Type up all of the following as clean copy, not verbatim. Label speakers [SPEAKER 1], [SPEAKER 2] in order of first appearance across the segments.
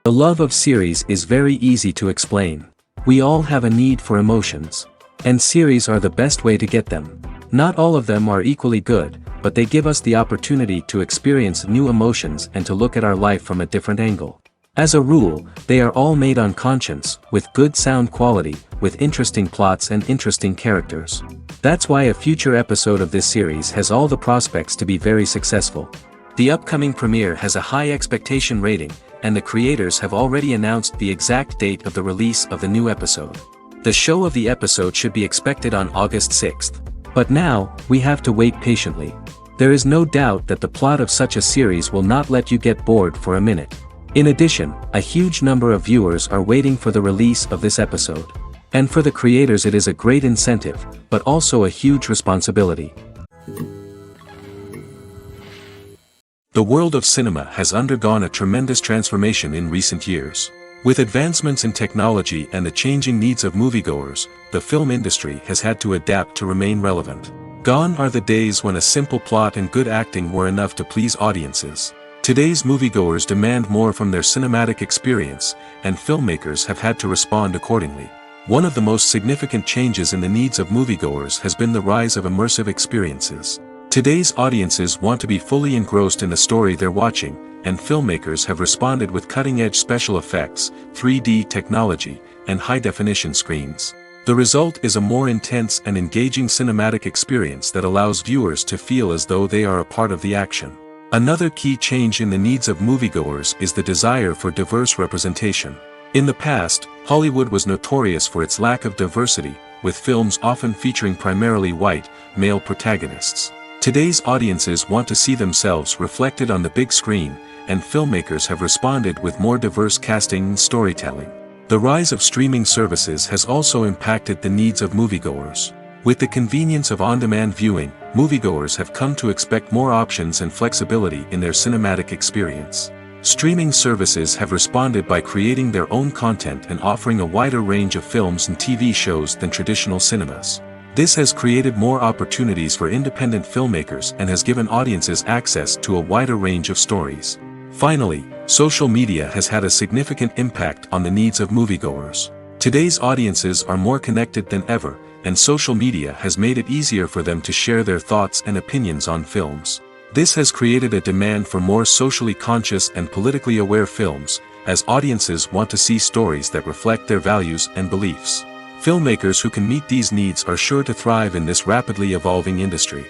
[SPEAKER 1] The love of series is very easy to explain. We all have a need for emotions. And series are the best way to get them. Not all of them are equally good, but they give us the opportunity to experience new emotions and to look at our life from a different angle. As a rule, they are all made on conscience, with good sound quality, with interesting plots and interesting characters. That's why a future episode of this series has all the prospects to be very successful. The upcoming premiere has a high expectation rating, and the creators have already announced the exact date of the release of the new episode. The show of the episode should be expected on August 6th. But now, we have to wait patiently. There is no doubt that the plot of such a series will not let you get bored for a minute. In addition, a huge number of viewers are waiting for the release of this episode. And for the creators it is a great incentive, but also a huge responsibility. The world of cinema has undergone a tremendous transformation in recent years. With advancements in technology and the changing needs of moviegoers, the film industry has had to adapt to remain relevant. Gone are the days when a simple plot and good acting were enough to please audiences. Today's moviegoers demand more from their cinematic experience, and filmmakers have had to respond accordingly. One of the most significant changes in the needs of moviegoers has been the rise of immersive experiences. Today's audiences want to be fully engrossed in the story they're watching, and filmmakers have responded with cutting-edge special effects, 3D technology, and high-definition screens. The result is a more intense and engaging cinematic experience that allows viewers to feel as though they are a part of the action. Another key change in the needs of moviegoers is the desire for diverse representation. In the past, Hollywood was notorious for its lack of diversity, with films often featuring primarily white, male protagonists. Today's audiences want to see themselves reflected on the big screen, and filmmakers have responded with more diverse casting and storytelling. The rise of streaming services has also impacted the needs of moviegoers. With the convenience of on-demand viewing, moviegoers have come to expect more options and flexibility in their cinematic experience. Streaming services have responded by creating their own content and offering a wider range of films and TV shows than traditional cinemas. This has created more opportunities for independent filmmakers and has given audiences access to a wider range of stories. Finally, social media has had a significant impact on the needs of moviegoers. Today's audiences are more connected than ever, and social media has made it easier for them to share their thoughts and opinions on films. This has created a demand for more socially conscious and politically aware films, as audiences want to see stories that reflect their values and beliefs. Filmmakers who can meet these needs are sure to thrive in this rapidly evolving industry.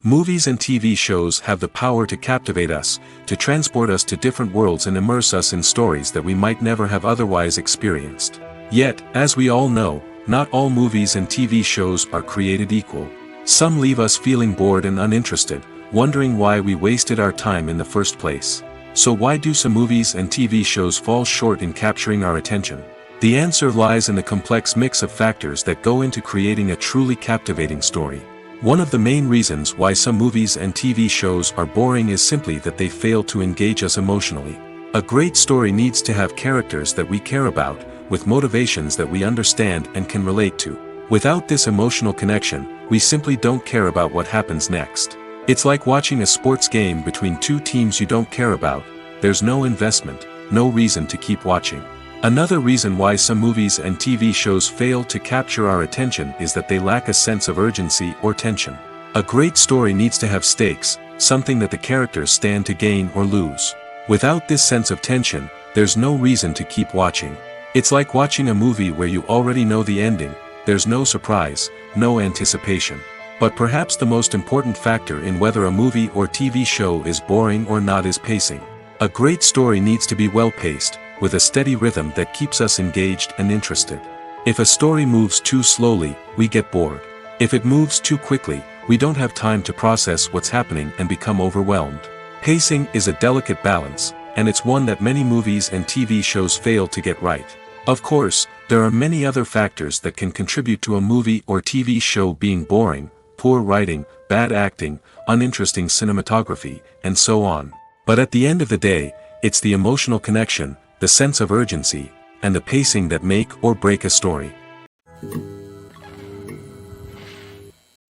[SPEAKER 1] Movies and TV shows have the power to captivate us, to transport us to different worlds and immerse us in stories that we might never have otherwise experienced. Yet, as we all know, not all movies and TV shows are created equal. Some leave us feeling bored and uninterested, wondering why we wasted our time in the first place. So why do some movies and TV shows fall short in capturing our attention? The answer lies in the complex mix of factors that go into creating a truly captivating story. One of the main reasons why some movies and TV shows are boring is simply that they fail to engage us emotionally. A great story needs to have characters that we care about, with motivations that we understand and can relate to. Without this emotional connection, we simply don't care about what happens next. It's like watching a sports game between two teams you don't care about. There's no investment, no reason to keep watching. Another reason why some movies and TV shows fail to capture our attention is that they lack a sense of urgency or tension. A great story needs to have stakes, something that the characters stand to gain or lose. Without this sense of tension, there's no reason to keep watching. It's like watching a movie where you already know the ending. There's no surprise, no anticipation. But perhaps the most important factor in whether a movie or TV show is boring or not is pacing. A great story needs to be well-paced, with a steady rhythm that keeps us engaged and interested. If a story moves too slowly, we get bored. If it moves too quickly, we don't have time to process what's happening and become overwhelmed. Pacing is a delicate balance, and it's one that many movies and TV shows fail to get right. Of course, there are many other factors that can contribute to a movie or TV show being boring: poor writing, bad acting, uninteresting cinematography, and so on. But at the end of the day, it's the emotional connection, the sense of urgency, and the pacing that make or break a story.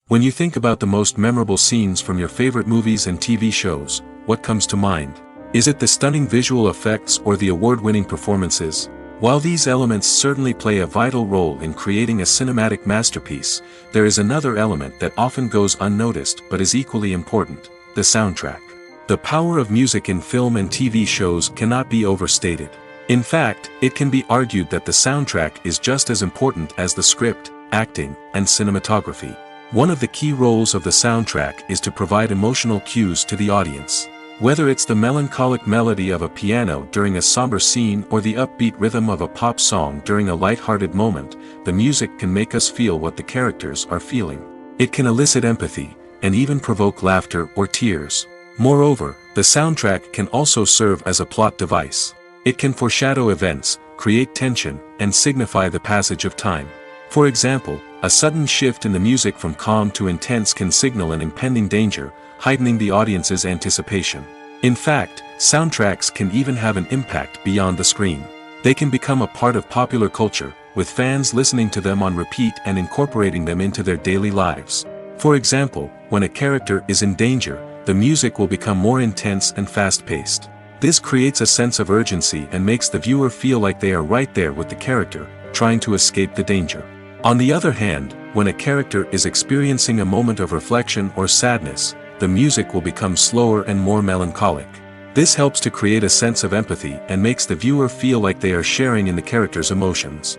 [SPEAKER 1] When you think about the most memorable scenes from your favorite movies and TV shows, what comes to mind? Is it the stunning visual effects or the award-winning performances? While these elements certainly play a vital role in creating a cinematic masterpiece, there is another element that often goes unnoticed but is equally important: the soundtrack. The power of music in film and TV shows cannot be overstated. In fact, it can be argued that the soundtrack is just as important as the script, acting, and cinematography. One of the key roles of the soundtrack is to provide emotional cues to the audience. Whether it's the melancholic melody of a piano during a somber scene or the upbeat rhythm of a pop song during a light-hearted moment, the music can make us feel what the characters are feeling. It can elicit empathy, and even provoke laughter or tears. Moreover, the soundtrack can also serve as a plot device. It can foreshadow events, create tension, and signify the passage of time. For example, a sudden shift in the music from calm to intense can signal an impending danger, heightening the audience's anticipation. In fact, soundtracks can even have an impact beyond the screen. They can become a part of popular culture, with fans listening to them on repeat and incorporating them into their daily lives. For example, when a character is in danger, the music will become more intense and fast-paced. This creates a sense of urgency and makes the viewer feel like they are right there with the character, trying to escape the danger. On the other hand, when a character is experiencing a moment of reflection or sadness, the music will become slower and more melancholic. This helps to create a sense of empathy and makes the viewer feel like they are sharing in the character's emotions.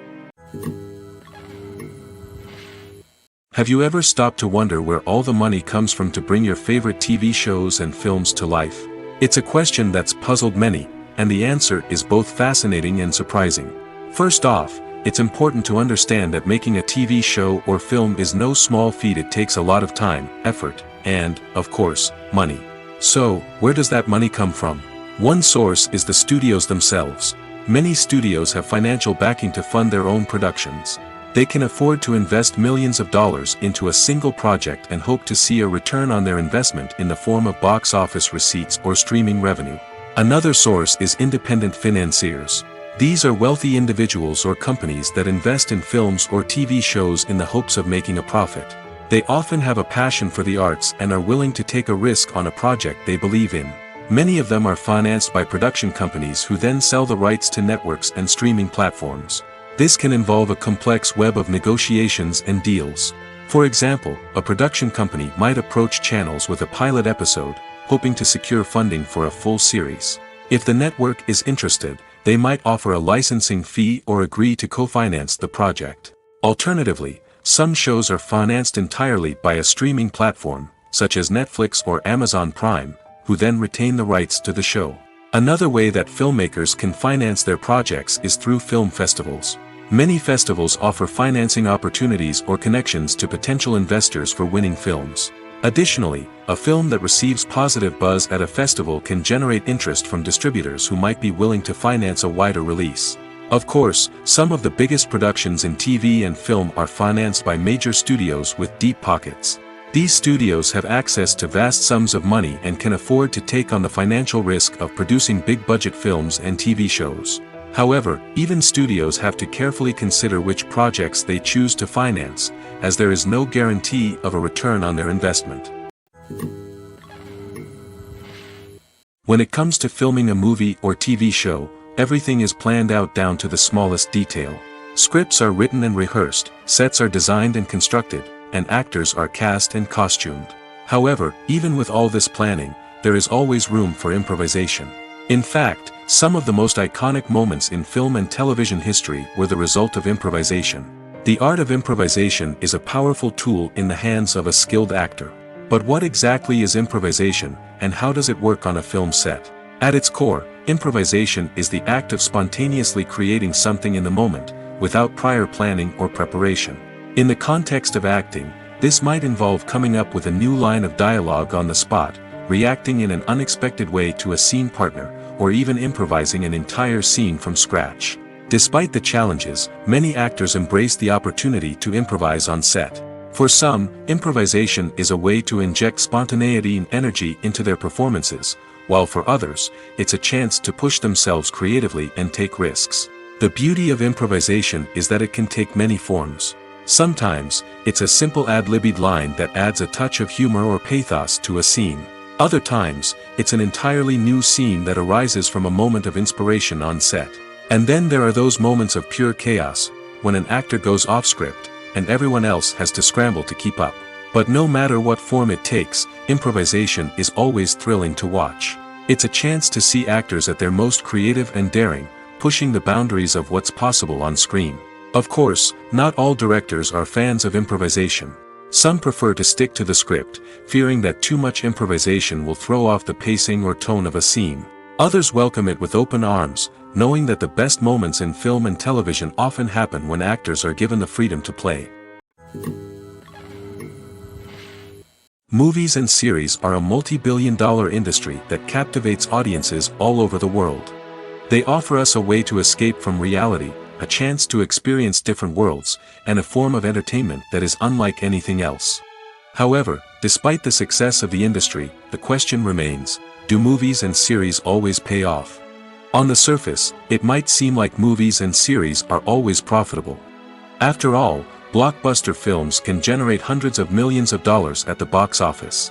[SPEAKER 1] Have you ever stopped to wonder where all the money comes from to bring your favorite TV shows and films to life? It's a question that's puzzled many, and the answer is both fascinating and surprising. First off, it's important to understand that making a TV show or film is no small feat. It takes a lot of time, effort, and, of course, money. So, where does that money come from? One source is the studios themselves. Many studios have financial backing to fund their own productions. They can afford to invest millions of dollars into a single project and hope to see a return on their investment in the form of box office receipts or streaming revenue. Another source is independent financiers. These are wealthy individuals or companies that invest in films or TV shows in the hopes of making a profit. They often have a passion for the arts and are willing to take a risk on a project they believe in. Many of them are financed by production companies who then sell the rights to networks and streaming platforms. This can involve a complex web of negotiations and deals. For example, a production company might approach channels with a pilot episode, hoping to secure funding for a full series. If the network is interested, they might offer a licensing fee or agree to co-finance the project. Alternatively, some shows are financed entirely by a streaming platform, such as Netflix or Amazon Prime, who then retain the rights to the show. Another way that filmmakers can finance their projects is through film festivals. Many festivals offer financing opportunities or connections to potential investors for winning films. Additionally, a film that receives positive buzz at a festival can generate interest from distributors who might be willing to finance a wider release. Of course, some of the biggest productions in TV and film are financed by major studios with deep pockets. These studios have access to vast sums of money and can afford to take on the financial risk of producing big-budget films and TV shows. However, even studios have to carefully consider which projects they choose to finance, as there is no guarantee of a return on their investment. When it comes to filming a movie or TV show, everything is planned out down to the smallest detail. Scripts are written and rehearsed, sets are designed and constructed, and actors are cast and costumed. However, even with all this planning, there is always room for improvisation. In fact, some of the most iconic moments in film and television history were the result of improvisation. The art of improvisation is a powerful tool in the hands of a skilled actor. But what exactly is improvisation, and how does it work on a film set? At its core, improvisation is the act of spontaneously creating something in the moment, without prior planning or preparation. In the context of acting, this might involve coming up with a new line of dialogue on the spot, reacting in an unexpected way to a scene partner, or even improvising an entire scene from scratch. Despite the challenges, many actors embrace the opportunity to improvise on set. For some, improvisation is a way to inject spontaneity and energy into their performances, while for others, it's a chance to push themselves creatively and take risks. The beauty of improvisation is that it can take many forms. Sometimes, it's a simple ad-libbed line that adds a touch of humor or pathos to a scene. Other times, it's an entirely new scene that arises from a moment of inspiration on set. And then there are those moments of pure chaos, when an actor goes off script, and everyone else has to scramble to keep up. But no matter what form it takes, improvisation is always thrilling to watch. It's a chance to see actors at their most creative and daring, pushing the boundaries of what's possible on screen. Of course, not all directors are fans of improvisation. Some prefer to stick to the script, fearing that too much improvisation will throw off the pacing or tone of a scene. Others welcome it with open arms, knowing that the best moments in film and television often happen when actors are given the freedom to play. Movies and series are a multi-billion-dollar industry that captivates audiences all over the world. They offer us a way to escape from reality, a chance to experience different worlds, and a form of entertainment that is unlike anything else. However, despite the success of the industry, the question remains, do movies and series always pay off? On the surface, it might seem like movies and series are always profitable. After all, blockbuster films can generate hundreds of millions of dollars at the box office.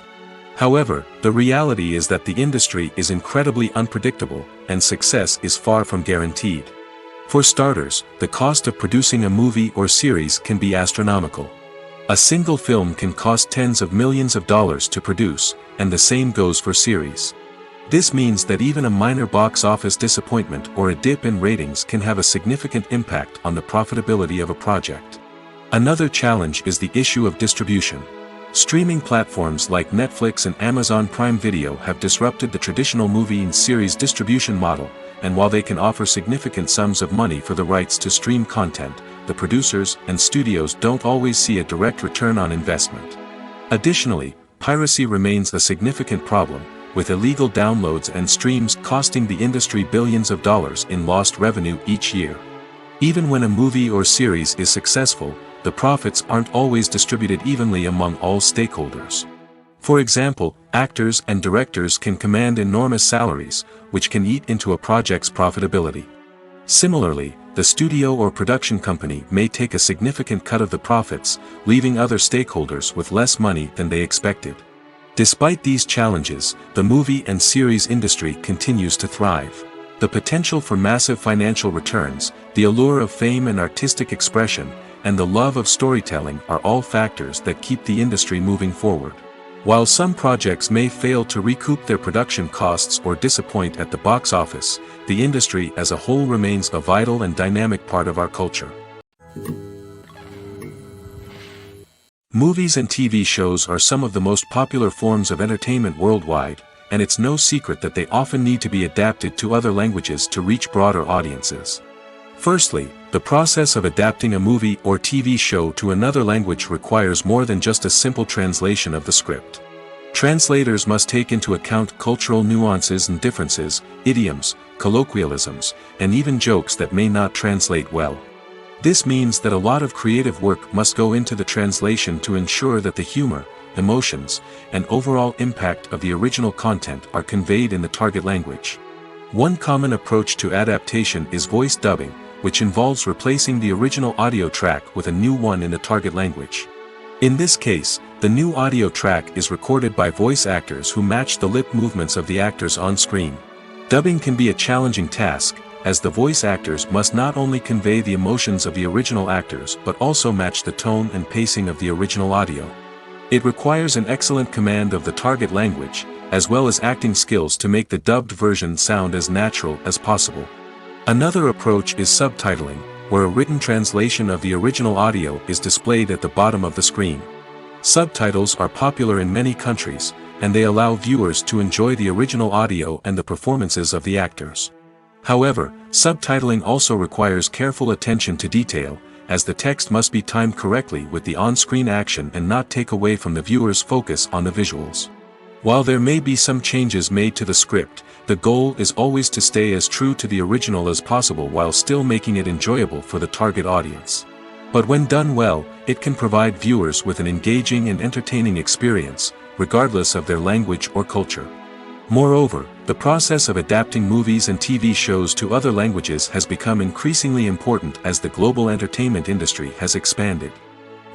[SPEAKER 1] However, the reality is that the industry is incredibly unpredictable, and success is far from guaranteed. For starters, the cost of producing a movie or series can be astronomical. A single film can cost tens of millions of dollars to produce, and the same goes for series. This means that even a minor box office disappointment or a dip in ratings can have a significant impact on the profitability of a project. Another challenge is the issue of distribution. Streaming platforms like Netflix and Amazon Prime Video have disrupted the traditional movie and series distribution model, and while they can offer significant sums of money for the rights to stream content, the producers and studios don't always see a direct return on investment. Additionally, piracy remains a significant problem, with illegal downloads and streams costing the industry billions of dollars in lost revenue each year. Even when a movie or series is successful, the profits aren't always distributed evenly among all stakeholders. For example, actors and directors can command enormous salaries, which can eat into a project's profitability. Similarly, the studio or production company may take a significant cut of the profits, leaving other stakeholders with less money than they expected. Despite these challenges, the movie and series industry continues to thrive. The potential for massive financial returns, the allure of fame and artistic expression, and the love of storytelling are all factors that keep the industry moving forward. While some projects may fail to recoup their production costs or disappoint at the box office, the industry as a whole remains a vital and dynamic part of our culture. Movies and TV shows are some of the most popular forms of entertainment worldwide, and it's no secret that they often need to be adapted to other languages to reach broader audiences. Firstly, the process of adapting a movie or TV show to another language requires more than just a simple translation of the script. Translators must take into account cultural nuances and differences, idioms, colloquialisms, and even jokes that may not translate well. This means that a lot of creative work must go into the translation to ensure that the humor, emotions, and overall impact of the original content are conveyed in the target language. One common approach to adaptation is voice dubbing, which involves replacing the original audio track with a new one in the target language. In this case, the new audio track is recorded by voice actors who match the lip movements of the actors on screen. Dubbing can be a challenging task, as the voice actors must not only convey the emotions of the original actors but also match the tone and pacing of the original audio. It requires an excellent command of the target language, as well as acting skills to make the dubbed version sound as natural as possible. Another approach is subtitling, where a written translation of the original audio is displayed at the bottom of the screen. Subtitles are popular in many countries, and they allow viewers to enjoy the original audio and the performances of the actors. However, subtitling also requires careful attention to detail, as the text must be timed correctly with the on-screen action and not take away from the viewer's focus on the visuals. While there may be some changes made to the script, the goal is always to stay as true to the original as possible while still making it enjoyable for the target audience. But when done well, it can provide viewers with an engaging and entertaining experience, regardless of their language or culture. Moreover, the process of adapting movies and TV shows to other languages has become increasingly important as the global entertainment industry has expanded.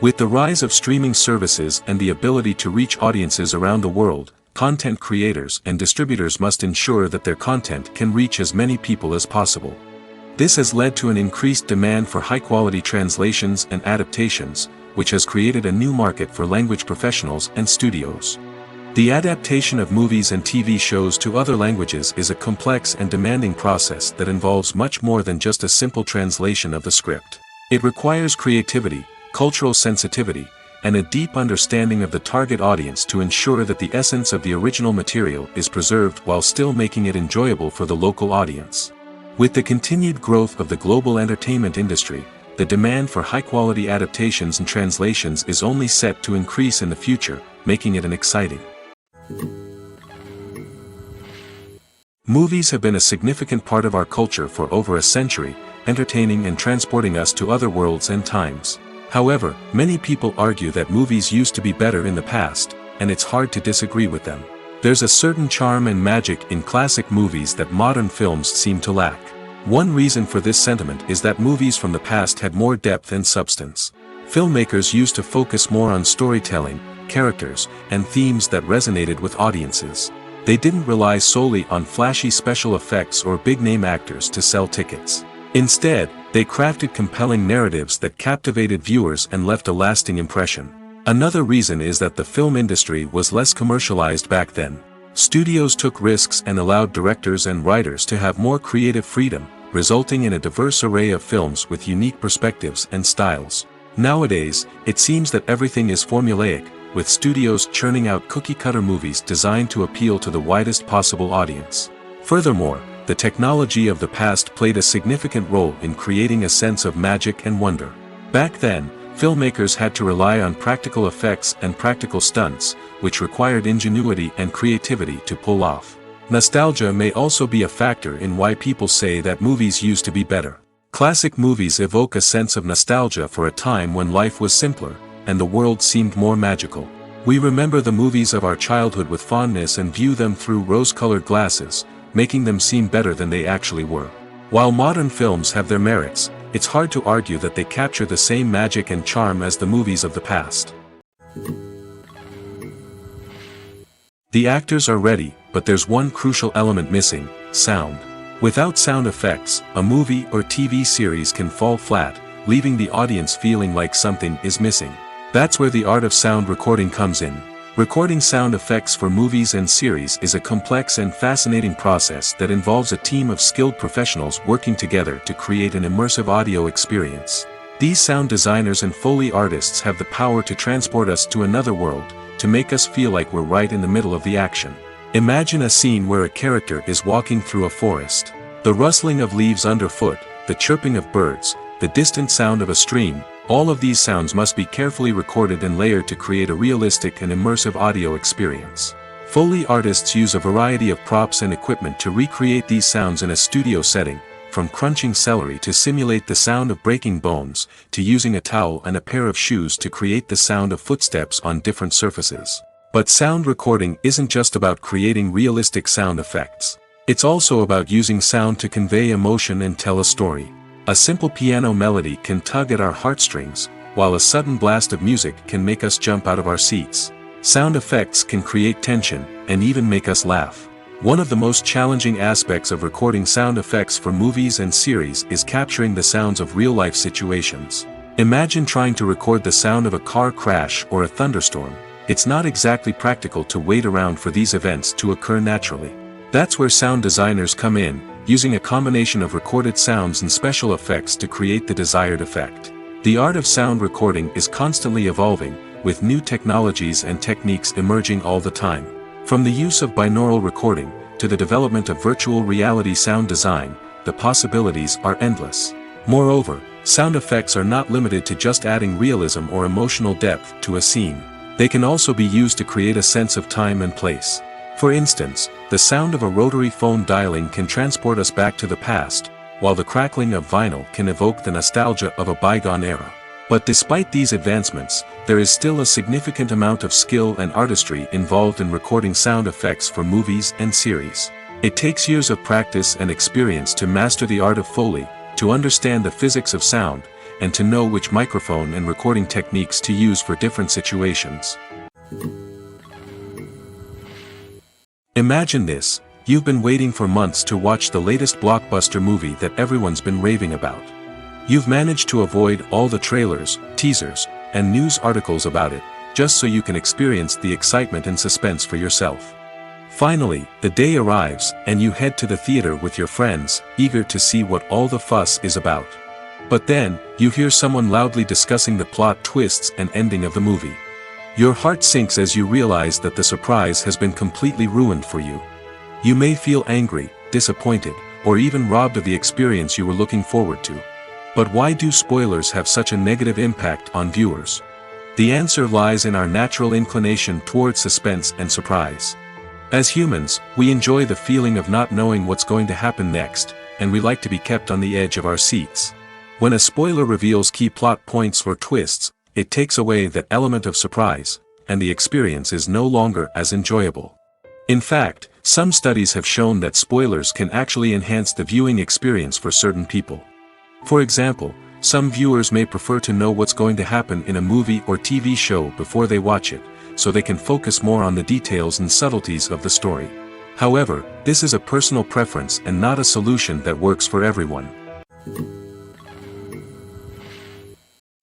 [SPEAKER 1] With the rise of streaming services and the ability to reach audiences around the world, content creators and distributors must ensure that their content can reach as many people as possible. This has led to an increased demand for high-quality translations and adaptations, which has created a new market for language professionals and studios. The adaptation of movies and TV shows to other languages is a complex and demanding process that involves much more than just a simple translation of the script. It requires creativity, cultural sensitivity, and a deep understanding of the target audience to ensure that the essence of the original material is preserved while still making it enjoyable for the local audience. With the continued growth of the global entertainment industry, the demand for high-quality adaptations and translations is only set to increase in the future, making it an exciting. Movies have been a significant part of our culture for over a century, entertaining and transporting us to other worlds and times. However, many people argue that movies used to be better in the past, and it's hard to disagree with them. There's a certain charm and magic in classic movies that modern films seem to lack. One reason for this sentiment is that movies from the past had more depth and substance. Filmmakers used to focus more on storytelling, characters, and themes that resonated with audiences. They didn't rely solely on flashy special effects or big-name actors to sell tickets. Instead, they crafted compelling narratives that captivated viewers and left a lasting impression. Another reason is that the film industry was less commercialized back then. Studios took risks and allowed directors and writers to have more creative freedom, resulting in a diverse array of films with unique perspectives and styles. Nowadays, it seems that everything is formulaic, with studios churning out cookie-cutter movies designed to appeal to the widest possible audience. Furthermore, the technology of the past played a significant role in creating a sense of magic and wonder. Back then, filmmakers had to rely on practical effects and practical stunts, which required ingenuity and creativity to pull off. Nostalgia may also be a factor in why people say that movies used to be better. Classic movies evoke a sense of nostalgia for a time when life was simpler, and the world seemed more magical. We remember the movies of our childhood with fondness and view them through rose-colored glasses, making them seem better than they actually were. While modern films have their merits, it's hard to argue that they capture the same magic and charm as the movies of the past. The actors are ready, but there's one crucial element missing: sound. Without sound effects, a movie or TV series can fall flat, leaving the audience feeling like something is missing. That's where the art of sound recording comes in. Recording sound effects for movies and series is a complex and fascinating process that involves a team of skilled professionals working together to create an immersive audio experience. These sound designers and Foley artists have the power to transport us to another world, to make us feel like we're right in the middle of the action. Imagine a scene where a character is walking through a forest. The rustling of leaves underfoot, the chirping of birds, the distant sound of a stream, all of these sounds must be carefully recorded and layered to create a realistic and immersive audio experience. Foley artists use a variety of props and equipment to recreate these sounds in a studio setting, from crunching celery to simulate the sound of breaking bones, to using a towel and a pair of shoes to create the sound of footsteps on different surfaces. But sound recording isn't just about creating realistic sound effects. It's also about using sound to convey emotion and tell a story. A simple piano melody can tug at our heartstrings, while a sudden blast of music can make us jump out of our seats. Sound effects can create tension, and even make us laugh. One of the most challenging aspects of recording sound effects for movies and series is capturing the sounds of real-life situations. Imagine trying to record the sound of a car crash or a thunderstorm. It's not exactly practical to wait around for these events to occur naturally. That's where sound designers come in, using a combination of recorded sounds and special effects to create the desired effect. The art of sound recording is constantly evolving, with new technologies and techniques emerging all the time. From the use of binaural recording, to the development of virtual reality sound design, the possibilities are endless. Moreover, sound effects are not limited to just adding realism or emotional depth to a scene. They can also be used to create a sense of time and place. For instance, the sound of a rotary phone dialing can transport us back to the past, while the crackling of vinyl can evoke the nostalgia of a bygone era. But despite these advancements, there is still a significant amount of skill and artistry involved in recording sound effects for movies and series. It takes years of practice and experience to master the art of Foley, to understand the physics of sound, and to know which microphone and recording techniques to use for different situations. Imagine this, you've been waiting for months to watch the latest blockbuster movie that everyone's been raving about. You've managed to avoid all the trailers, teasers, and news articles about it, just so you can experience the excitement and suspense for yourself. Finally, the day arrives, and you head to the theater with your friends, eager to see what all the fuss is about. But then, you hear someone loudly discussing the plot twists and ending of the movie. Your heart sinks as you realize that the surprise has been completely ruined for you. You may feel angry, disappointed, or even robbed of the experience you were looking forward to. But why do spoilers have such a negative impact on viewers? The answer lies in our natural inclination towards suspense and surprise. As humans, we enjoy the feeling of not knowing what's going to happen next, and we like to be kept on the edge of our seats. When a spoiler reveals key plot points or twists, it takes away that element of surprise, and the experience is no longer as enjoyable. In fact, some studies have shown that spoilers can actually enhance the viewing experience for certain people. For example, some viewers may prefer to know what's going to happen in a movie or TV show before they watch it, so they can focus more on the details and subtleties of the story. However, this is a personal preference and not a solution that works for everyone.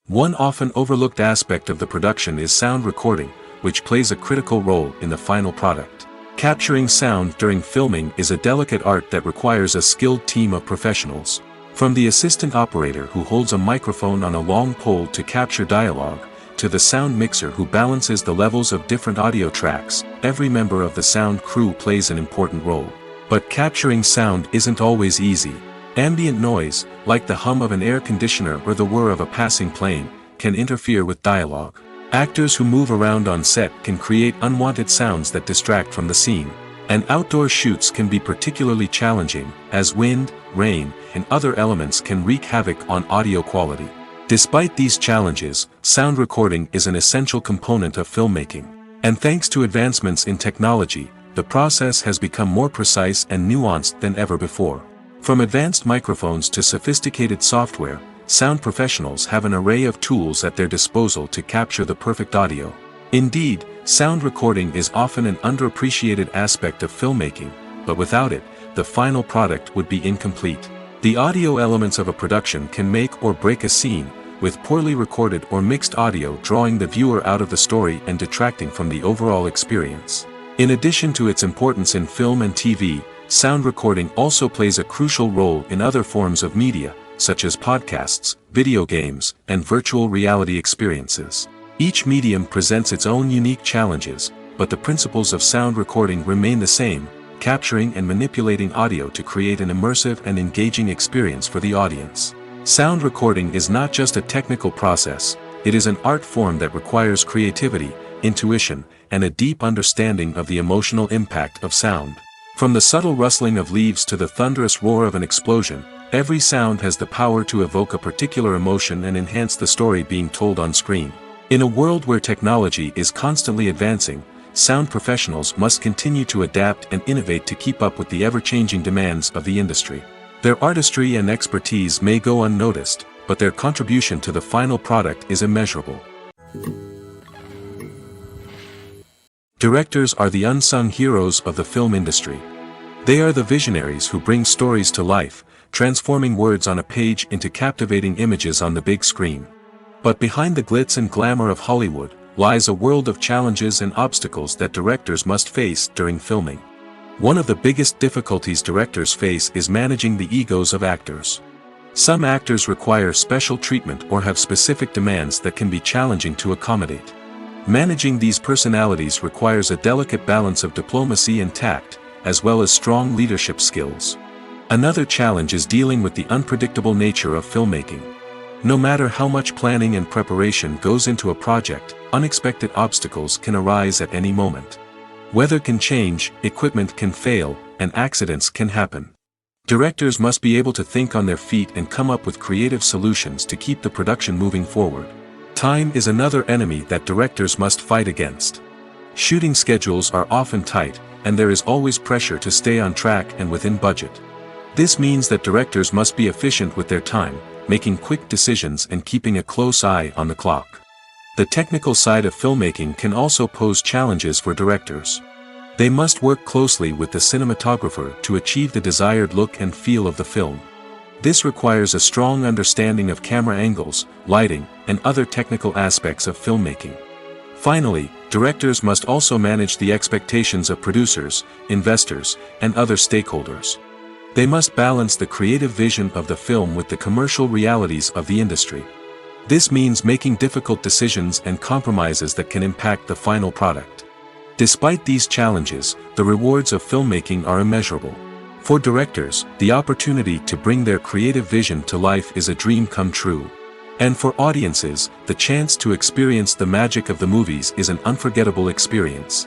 [SPEAKER 1] One often overlooked aspect of the production is sound recording, which plays a critical role in the final product. Capturing sound during filming is a delicate art that requires a skilled team of professionals. From the assistant operator who holds a microphone on a long pole to capture dialogue, to the sound mixer who balances the levels of different audio tracks, every member of the sound crew plays an important role. But capturing sound isn't always easy. Ambient noise, like the hum of an air conditioner or the whir of a passing plane, can interfere with dialogue. Actors who move around on set can create unwanted sounds that distract from the scene. And outdoor shoots can be particularly challenging, as wind, rain, and other elements can wreak havoc on audio quality. Despite these challenges, sound recording is an essential component of filmmaking. And thanks to advancements in technology, the process has become more precise and nuanced than ever before. From advanced microphones to sophisticated software, sound professionals have an array of tools at their disposal to capture the perfect audio. Indeed, sound recording is often an underappreciated aspect of filmmaking, but without it, the final product would be incomplete. The audio elements of a production can make or break a scene, with poorly recorded or mixed audio drawing the viewer out of the story and detracting from the overall experience. In addition to its importance in film and TV, sound recording also plays a crucial role in other forms of media, such as podcasts, video games, and virtual reality experiences. Each medium presents its own unique challenges, but the principles of sound recording remain the same, capturing and manipulating audio to create an immersive and engaging experience for the audience. Sound recording is not just a technical process, it is an art form that requires creativity, intuition, and a deep understanding of the emotional impact of sound. From the subtle rustling of leaves to the thunderous roar of an explosion, every sound has the power to evoke a particular emotion and enhance the story being told on screen. In a world where technology is constantly advancing, sound professionals must continue to adapt and innovate to keep up with the ever-changing demands of the industry. Their artistry and expertise may go unnoticed, but their contribution to the final product is immeasurable. Directors are the unsung heroes of the film industry. They are the visionaries who bring stories to life, transforming words on a page into captivating images on the big screen. But behind the glitz and glamour of Hollywood, lies a world of challenges and obstacles that directors must face during filming. One of the biggest difficulties directors face is managing the egos of actors. Some actors require special treatment or have specific demands that can be challenging to accommodate. Managing these personalities requires a delicate balance of diplomacy and tact, as well as strong leadership skills. Another challenge is dealing with the unpredictable nature of filmmaking. No matter how much planning and preparation goes into a project, unexpected obstacles can arise at any moment. Weather can change, equipment can fail, and accidents can happen. Directors must be able to think on their feet and come up with creative solutions to keep the production moving forward. Time is another enemy that directors must fight against. Shooting schedules are often tight, and there is always pressure to stay on track and within budget. This means that directors must be efficient with their time, making quick decisions and keeping a close eye on the clock. The technical side of filmmaking can also pose challenges for directors. They must work closely with the cinematographer to achieve the desired look and feel of the film. This requires a strong understanding of camera angles, lighting, and other technical aspects of filmmaking. Finally, directors must also manage the expectations of producers, investors, and other stakeholders. They must balance the creative vision of the film with the commercial realities of the industry. This means making difficult decisions and compromises that can impact the final product. Despite these challenges, the rewards of filmmaking are immeasurable. For directors, the opportunity to bring their creative vision to life is a dream come true. And for audiences, the chance to experience the magic of the movies is an unforgettable experience.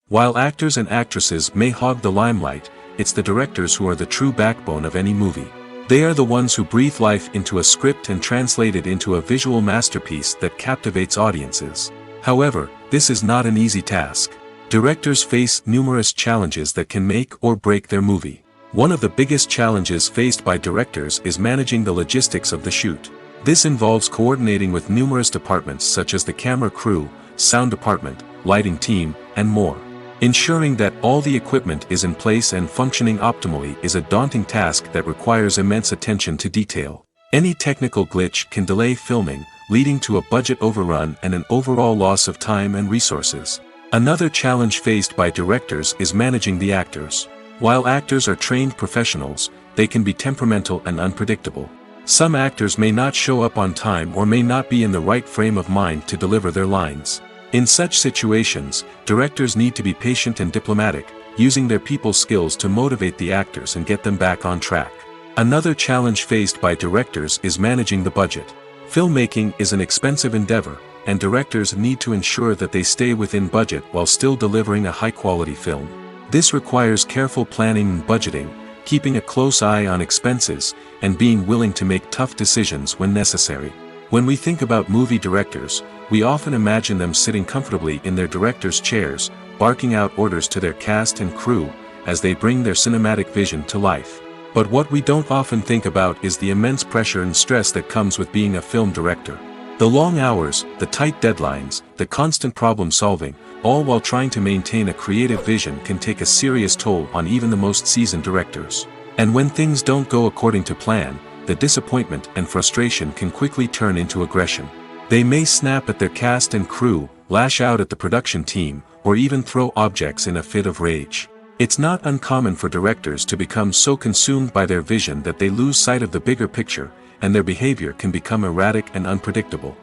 [SPEAKER 1] While actors and actresses may hog the limelight, it's the directors who are the true backbone of any movie. They are the ones who breathe life into a script and translate it into a visual masterpiece that captivates audiences. However, this is not an easy task. Directors face numerous challenges that can make or break their movie. One of the biggest challenges faced by directors is managing the logistics of the shoot. This involves coordinating with numerous departments such as the camera crew, sound department, lighting team, and more. Ensuring that all the equipment is in place and functioning optimally is a daunting task that requires immense attention to detail. Any technical glitch can delay filming, leading to a budget overrun and an overall loss of time and resources. Another challenge faced by directors is managing the actors. While actors are trained professionals, they can be temperamental and unpredictable. Some actors may not show up on time or may not be in the right frame of mind to deliver their lines. In such situations, directors need to be patient and diplomatic, using their people skills to motivate the actors and get them back on track. Another challenge faced by directors is managing the budget. Filmmaking is an expensive endeavor, and directors need to ensure that they stay within budget while still delivering a high-quality film. This requires careful planning and budgeting, keeping a close eye on expenses, and being willing to make tough decisions when necessary. When we think about movie directors, we often imagine them sitting comfortably in their director's chairs, barking out orders to their cast and crew, as they bring their cinematic vision to life. But what we don't often think about is the immense pressure and stress that comes with being a film director. The long hours, the tight deadlines, the constant problem solving, all while trying to maintain a creative vision can take a serious toll on even the most seasoned directors. And when things don't go according to plan, the disappointment and frustration can quickly turn into aggression. They may snap at their cast and crew, lash out at the production team, or even throw objects in a fit of rage. It's not uncommon for directors to become so consumed by their vision that they lose sight of the bigger picture, and their behavior can become erratic and unpredictable.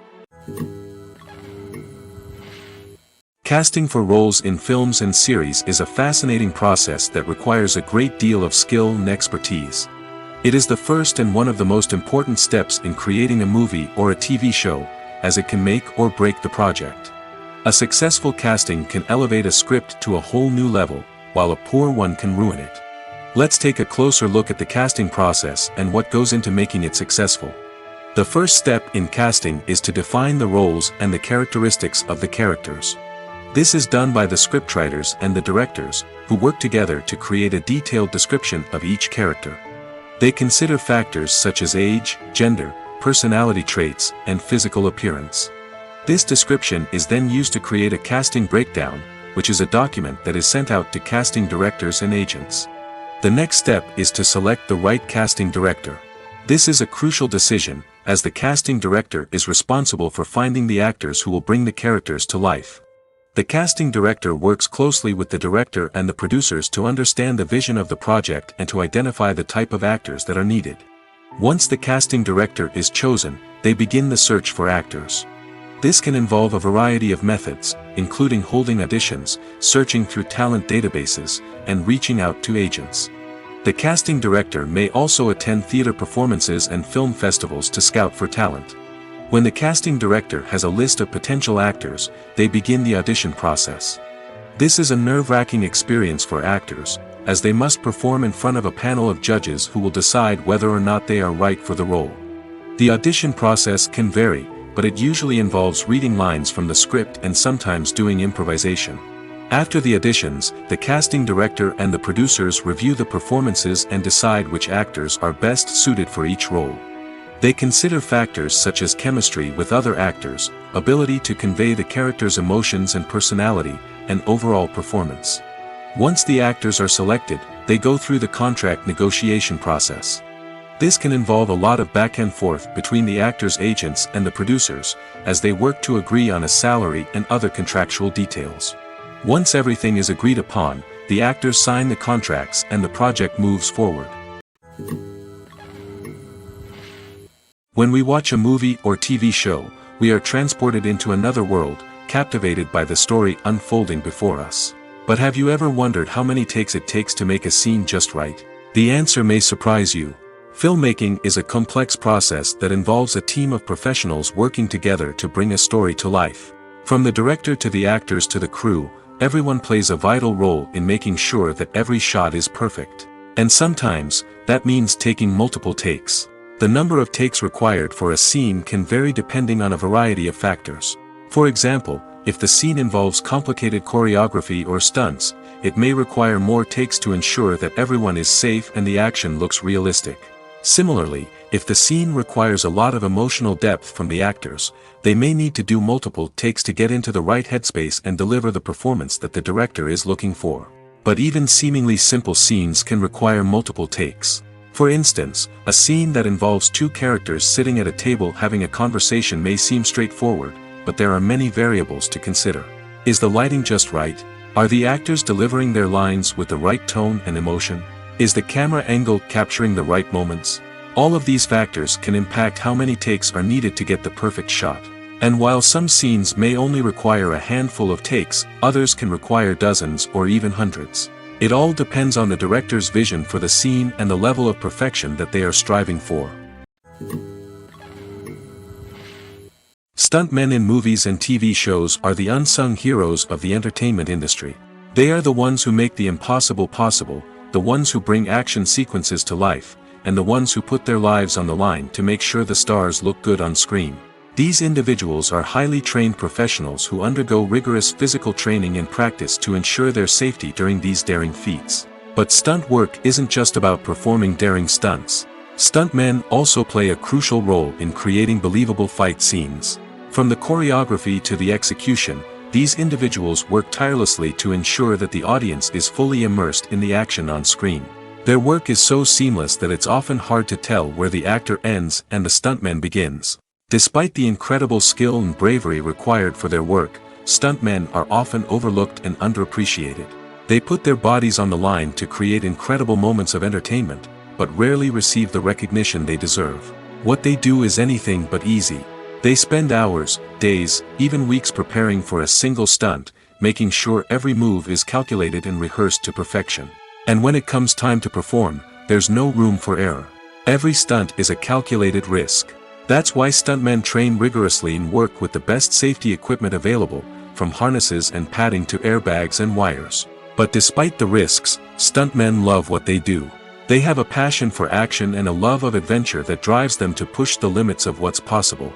[SPEAKER 1] Casting for roles in films and series is a fascinating process that requires a great deal of skill and expertise. It is the first and one of the most important steps in creating a movie or a TV show, as it can make or break the project. A successful casting can elevate a script to a whole new level, while a poor one can ruin it. Let's take a closer look at the casting process and what goes into making it successful. The first step in casting is to define the roles and the characteristics of the characters. This is done by the scriptwriters and the directors, who work together to create a detailed description of each character. They consider factors such as age, gender, personality traits, and physical appearance. This description is then used to create a casting breakdown, which is a document that is sent out to casting directors and agents. The next step is to select the right casting director. This is a crucial decision, as the casting director is responsible for finding the actors who will bring the characters to life. The casting director works closely with the director and the producers to understand the vision of the project and to identify the type of actors that are needed. Once the casting director is chosen, they begin the search for actors. This can involve a variety of methods, including holding auditions, searching through talent databases, and reaching out to agents. The casting director may also attend theater performances and film festivals to scout for talent. When the casting director has a list of potential actors, they begin the audition process. This is a nerve-wracking experience for actors, as they must perform in front of a panel of judges who will decide whether or not they are right for the role. The audition process can vary, but it usually involves reading lines from the script and sometimes doing improvisation. After the auditions, the casting director and the producers review the performances and decide which actors are best suited for each role. They consider factors such as chemistry with other actors, ability to convey the character's emotions and personality, and overall performance. Once the actors are selected, they go through the contract negotiation process. This can involve a lot of back and forth between the actors' agents and the producers, as they work to agree on a salary and other contractual details. Once everything is agreed upon, the actors sign the contracts and the project moves forward. When we watch a movie or TV show, we are transported into another world, captivated by the story unfolding before us. But have you ever wondered how many takes it takes to make a scene just right? The answer may surprise you. Filmmaking is a complex process that involves a team of professionals working together to bring a story to life. From the director to the actors to the crew, everyone plays a vital role in making sure that every shot is perfect. And sometimes, that means taking multiple takes. The number of takes required for a scene can vary depending on a variety of factors. For example, if the scene involves complicated choreography or stunts, it may require more takes to ensure that everyone is safe and the action looks realistic. Similarly, if the scene requires a lot of emotional depth from the actors, they may need to do multiple takes to get into the right headspace and deliver the performance that the director is looking for. But even seemingly simple scenes can require multiple takes. For instance, a scene that involves two characters sitting at a table having a conversation may seem straightforward, but there are many variables to consider. Is the lighting just right? Are the actors delivering their lines with the right tone and emotion? Is the camera angle capturing the right moments? All of these factors can impact how many takes are needed to get the perfect shot. And while some scenes may only require a handful of takes, others can require dozens or even hundreds. It all depends on the director's vision for the scene and the level of perfection that they are striving for. Stuntmen in movies and TV shows are the unsung heroes of the entertainment industry. They are the ones who make the impossible possible, the ones who bring action sequences to life, and the ones who put their lives on the line to make sure the stars look good on screen. These individuals are highly trained professionals who undergo rigorous physical training and practice to ensure their safety during these daring feats. But stunt work isn't just about performing daring stunts. Stuntmen also play a crucial role in creating believable fight scenes. From the choreography to the execution, these individuals work tirelessly to ensure that the audience is fully immersed in the action on screen. Their work is so seamless that it's often hard to tell where the actor ends and the stuntman begins. Despite the incredible skill and bravery required for their work, stuntmen are often overlooked and underappreciated. They put their bodies on the line to create incredible moments of entertainment, but rarely receive the recognition they deserve. What they do is anything but easy. They spend hours, days, even weeks preparing for a single stunt, making sure every move is calculated and rehearsed to perfection. And when it comes time to perform, there's no room for error. Every stunt is a calculated risk. That's why stuntmen train rigorously and work with the best safety equipment available, from harnesses and padding to airbags and wires. But despite the risks, stuntmen love what they do. They have a passion for action and a love of adventure that drives them to push the limits of what's possible.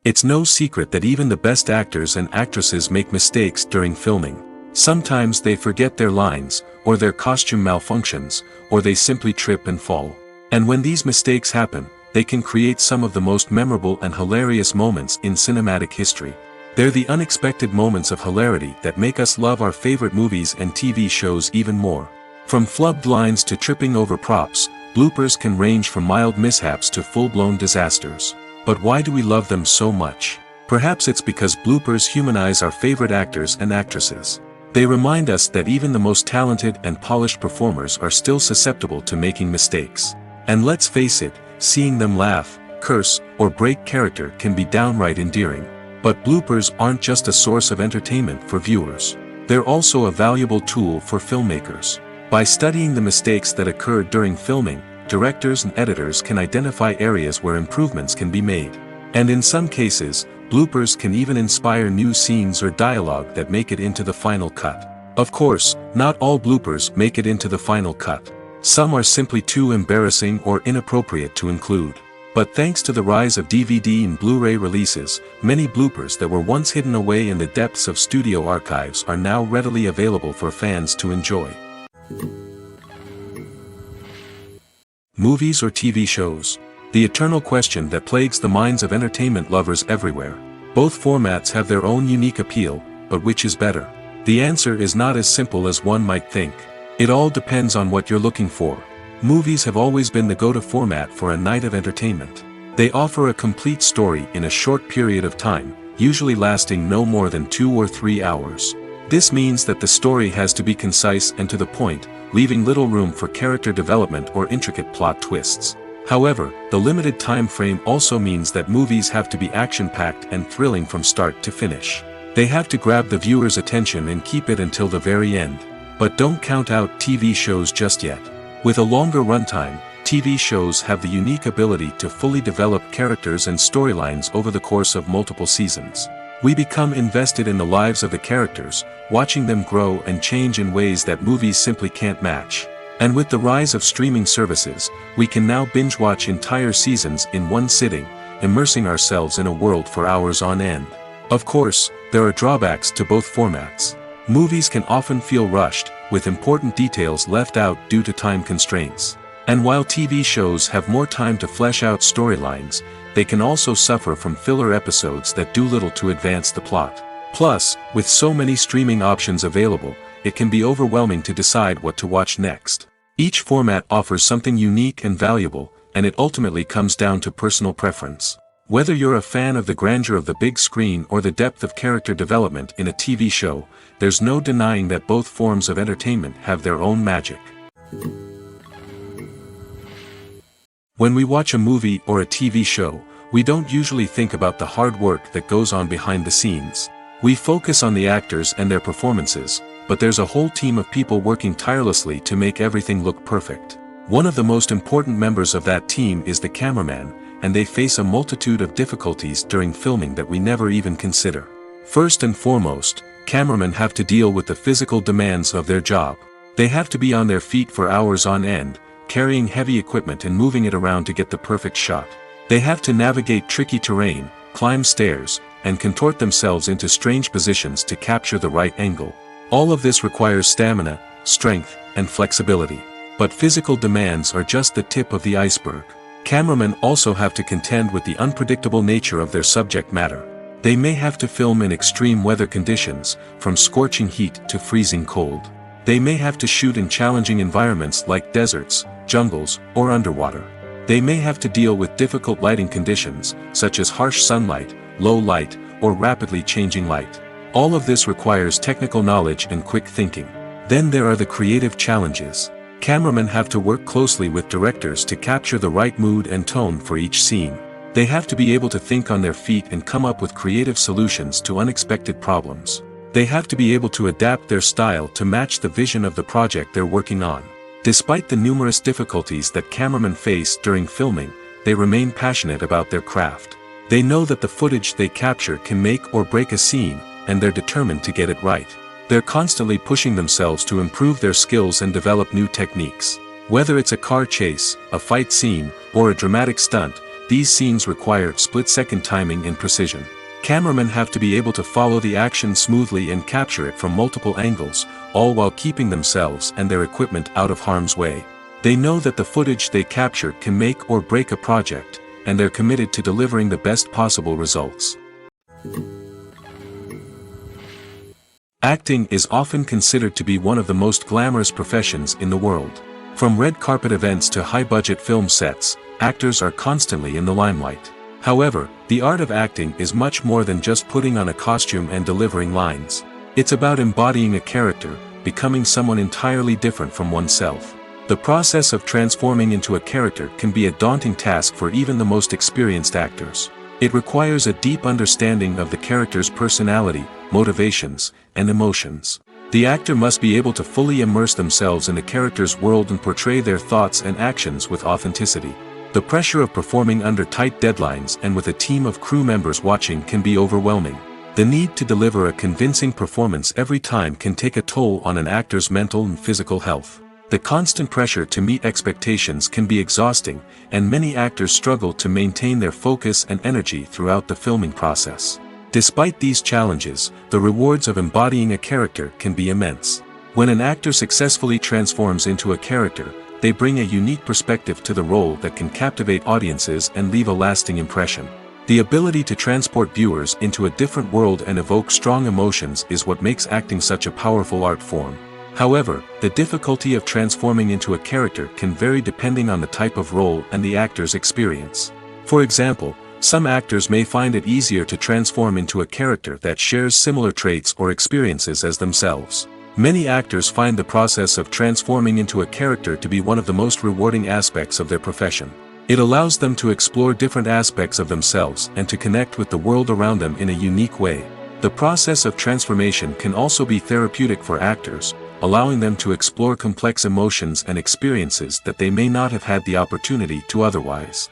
[SPEAKER 1] It's no secret that even the best actors and actresses make mistakes during filming. Sometimes they forget their lines, or their costume malfunctions, or they simply trip and fall. And when these mistakes happen, they can create some of the most memorable and hilarious moments in cinematic history. They're the unexpected moments of hilarity that make us love our favorite movies and TV shows even more. From flubbed lines to tripping over props, bloopers can range from mild mishaps to full-blown disasters. But why do we love them so much? Perhaps it's because bloopers humanize our favorite actors and actresses. They remind us that even the most talented and polished performers are still susceptible to making mistakes. And let's face it, seeing them laugh, curse, or break character can be downright endearing. But bloopers aren't just a source of entertainment for viewers. They're also a valuable tool for filmmakers. By studying the mistakes that occurred during filming, directors and editors can identify areas where improvements can be made. And in some cases, bloopers can even inspire new scenes or dialogue that make it into the final cut. Of course, not all bloopers make it into the final cut. Some are simply too embarrassing or inappropriate to include. But thanks to the rise of DVD and Blu-ray releases, many bloopers that were once hidden away in the depths of studio archives are now readily available for fans to enjoy. Movies or TV shows? The eternal question that plagues the minds of entertainment lovers everywhere. Both formats have their own unique appeal, but which is better? The answer is not as simple as one might think. It all depends on what you're looking for. Movies have always been the go-to format for a night of entertainment. They offer a complete story in a short period of time, usually lasting no more than 2 or 3 hours. This means that the story has to be concise and to the point, leaving little room for character development or intricate plot twists. However, the limited time frame also means that movies have to be action-packed and thrilling from start to finish. They have to grab the viewer's attention and keep it until the very end. But don't count out TV shows just yet. With a longer runtime, TV shows have the unique ability to fully develop characters and storylines over the course of multiple seasons. We become invested in the lives of the characters, watching them grow and change in ways that movies simply can't match. And with the rise of streaming services, we can now binge-watch entire seasons in one sitting, immersing ourselves in a world for hours on end. Of course, there are drawbacks to both formats. Movies can often feel rushed, with important details left out due to time constraints. And while TV shows have more time to flesh out storylines, they can also suffer from filler episodes that do little to advance the plot. Plus, with so many streaming options available, it can be overwhelming to decide what to watch next. Each format offers something unique and valuable, and it ultimately comes down to personal preference. Whether you're a fan of the grandeur of the big screen or the depth of character development in a TV show, there's no denying that both forms of entertainment have their own magic. When we watch a movie or a TV show, we don't usually think about the hard work that goes on behind the scenes. We focus on the actors and their performances, but there's a whole team of people working tirelessly to make everything look perfect. One of the most important members of that team is the cameraman, and they face a multitude of difficulties during filming that we never even consider. First and foremost, cameramen have to deal with the physical demands of their job. They have to be on their feet for hours on end, carrying heavy equipment and moving it around to get the perfect shot. They have to navigate tricky terrain, climb stairs, and contort themselves into strange positions to capture the right angle. All of this requires stamina, strength, and flexibility. But physical demands are just the tip of the iceberg. Cameramen also have to contend with the unpredictable nature of their subject matter. They may have to film in extreme weather conditions, from scorching heat to freezing cold. They may have to shoot in challenging environments like deserts, jungles, or underwater. They may have to deal with difficult lighting conditions, such as harsh sunlight, low light, or rapidly changing light. All of this requires technical knowledge and quick thinking. Then there are the creative challenges. Cameramen have to work closely with directors to capture the right mood and tone for each scene. They have to be able to think on their feet and come up with creative solutions to unexpected problems. They have to be able to adapt their style to match the vision of the project they're working on. Despite the numerous difficulties that cameramen face during filming, they remain passionate about their craft. They know that the footage they capture can make or break a scene, and they're determined to get it right. They're constantly pushing themselves to improve their skills and develop new techniques. Whether it's a car chase, a fight scene, or a dramatic stunt, these scenes require split-second timing and precision. Cameramen have to be able to follow the action smoothly and capture it from multiple angles, all while keeping themselves and their equipment out of harm's way. They know that the footage they capture can make or break a project, and they're committed to delivering the best possible results. Acting is often considered to be one of the most glamorous professions in the world. From red carpet events to high-budget film sets, actors are constantly in the limelight. However, the art of acting is much more than just putting on a costume and delivering lines. It's about embodying a character, becoming someone entirely different from oneself. The process of transforming into a character can be a daunting task for even the most experienced actors. It requires a deep understanding of the character's personality, motivations, and emotions. The actor must be able to fully immerse themselves in the character's world and portray their thoughts and actions with authenticity. The pressure of performing under tight deadlines and with a team of crew members watching can be overwhelming. The need to deliver a convincing performance every time can take a toll on an actor's mental and physical health. The constant pressure to meet expectations can be exhausting, and many actors struggle to maintain their focus and energy throughout the filming process. Despite these challenges, the rewards of embodying a character can be immense. When an actor successfully transforms into a character, they bring a unique perspective to the role that can captivate audiences and leave a lasting impression. The ability to transport viewers into a different world and evoke strong emotions is what makes acting such a powerful art form. However, the difficulty of transforming into a character can vary depending on the type of role and the actor's experience. For example, some actors may find it easier to transform into a character that shares similar traits or experiences as themselves. Many actors find the process of transforming into a character to be one of the most rewarding aspects of their profession. It allows them to explore different aspects of themselves and to connect with the world around them in a unique way. The process of transformation can also be therapeutic for actors, allowing them to explore complex emotions and experiences that they may not have had the opportunity to otherwise.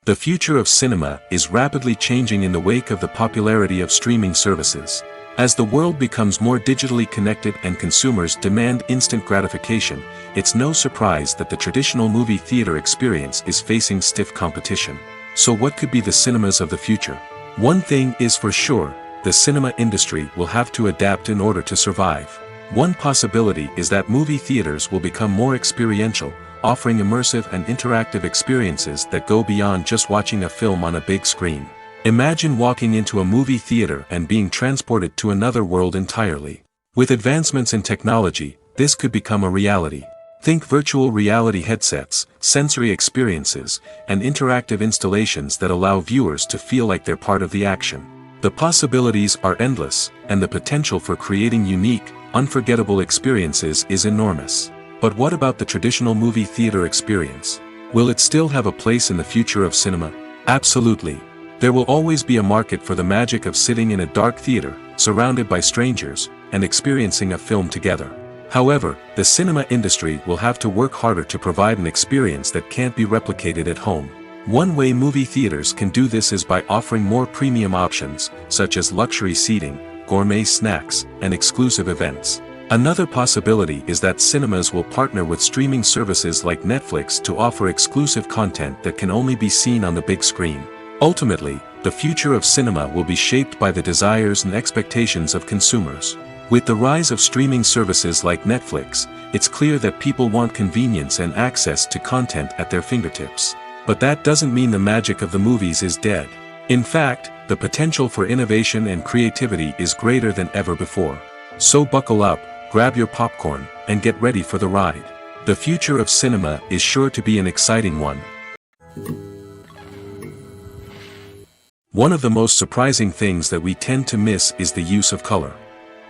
[SPEAKER 1] The future of cinema is rapidly changing in the wake of the popularity of streaming services. As the world becomes more digitally connected and consumers demand instant gratification, it's no surprise that the traditional movie theater experience is facing stiff competition. So what could be the cinemas of the future? One thing is for sure, the cinema industry will have to adapt in order to survive. One possibility is that movie theaters will become more experiential, offering immersive and interactive experiences that go beyond just watching a film on a big screen. Imagine walking into a movie theater and being transported to another world entirely. With advancements in technology, this could become a reality. Think virtual reality headsets, sensory experiences, and interactive installations that allow viewers to feel like they're part of the action. The possibilities are endless, and the potential for creating unique, unforgettable experiences is enormous. But what about the traditional movie theater experience? Will it still have a place in the future of cinema? Absolutely. There will always be a market for the magic of sitting in a dark theater, surrounded by strangers, and experiencing a film together. However, the cinema industry will have to work harder to provide an experience that can't be replicated at home. One way movie theaters can do this is by offering more premium options, such as luxury seating, gourmet snacks, and exclusive events. Another possibility is that cinemas will partner with streaming services like Netflix to offer exclusive content that can only be seen on the big screen. Ultimately, the future of cinema will be shaped by the desires and expectations of consumers. With the rise of streaming services like Netflix, it's clear that people want convenience and access to content at their fingertips. But that doesn't mean the magic of the movies is dead. In fact, the potential for innovation and creativity is greater than ever before. So buckle up, grab your popcorn, and get ready for the ride. The future of cinema is sure to be an exciting one. One of the most surprising things that we tend to miss is the use of color.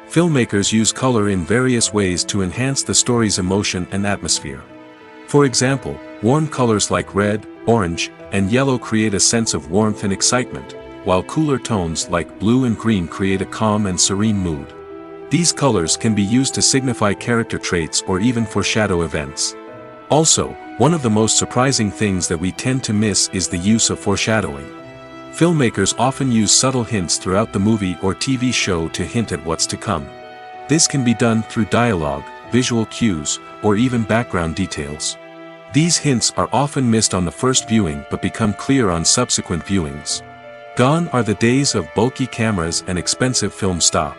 [SPEAKER 1] Filmmakers use color in various ways to enhance the story's emotion and atmosphere. For example, warm colors like red, orange, and yellow create a sense of warmth and excitement, while cooler tones like blue and green create a calm and serene mood. These colors can be used to signify character traits or even foreshadow events. Also, one of the most surprising things that we tend to miss is the use of foreshadowing. Filmmakers often use subtle hints throughout the movie or TV show to hint at what's to come. This can be done through dialogue, visual cues, or even background details. These hints are often missed on the first viewing but become clear on subsequent viewings. Gone are the days of bulky cameras and expensive film stock.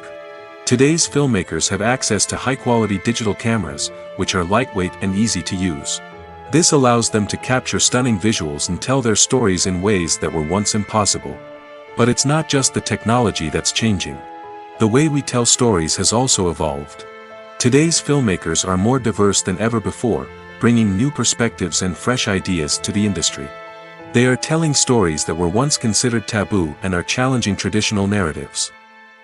[SPEAKER 1] Today's filmmakers have access to high-quality digital cameras, which are lightweight and easy to use. This allows them to capture stunning visuals and tell their stories in ways that were once impossible. But it's not just the technology that's changing. The way we tell stories has also evolved. Today's filmmakers are more diverse than ever before, bringing new perspectives and fresh ideas to the industry. They are telling stories that were once considered taboo and are challenging traditional narratives.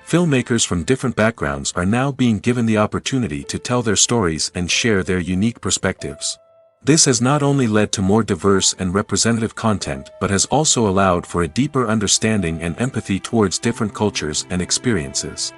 [SPEAKER 1] Filmmakers from different backgrounds are now being given the opportunity to tell their stories and share their unique perspectives. This has not only led to more diverse and representative content but has also allowed for a deeper understanding and empathy towards different cultures and experiences.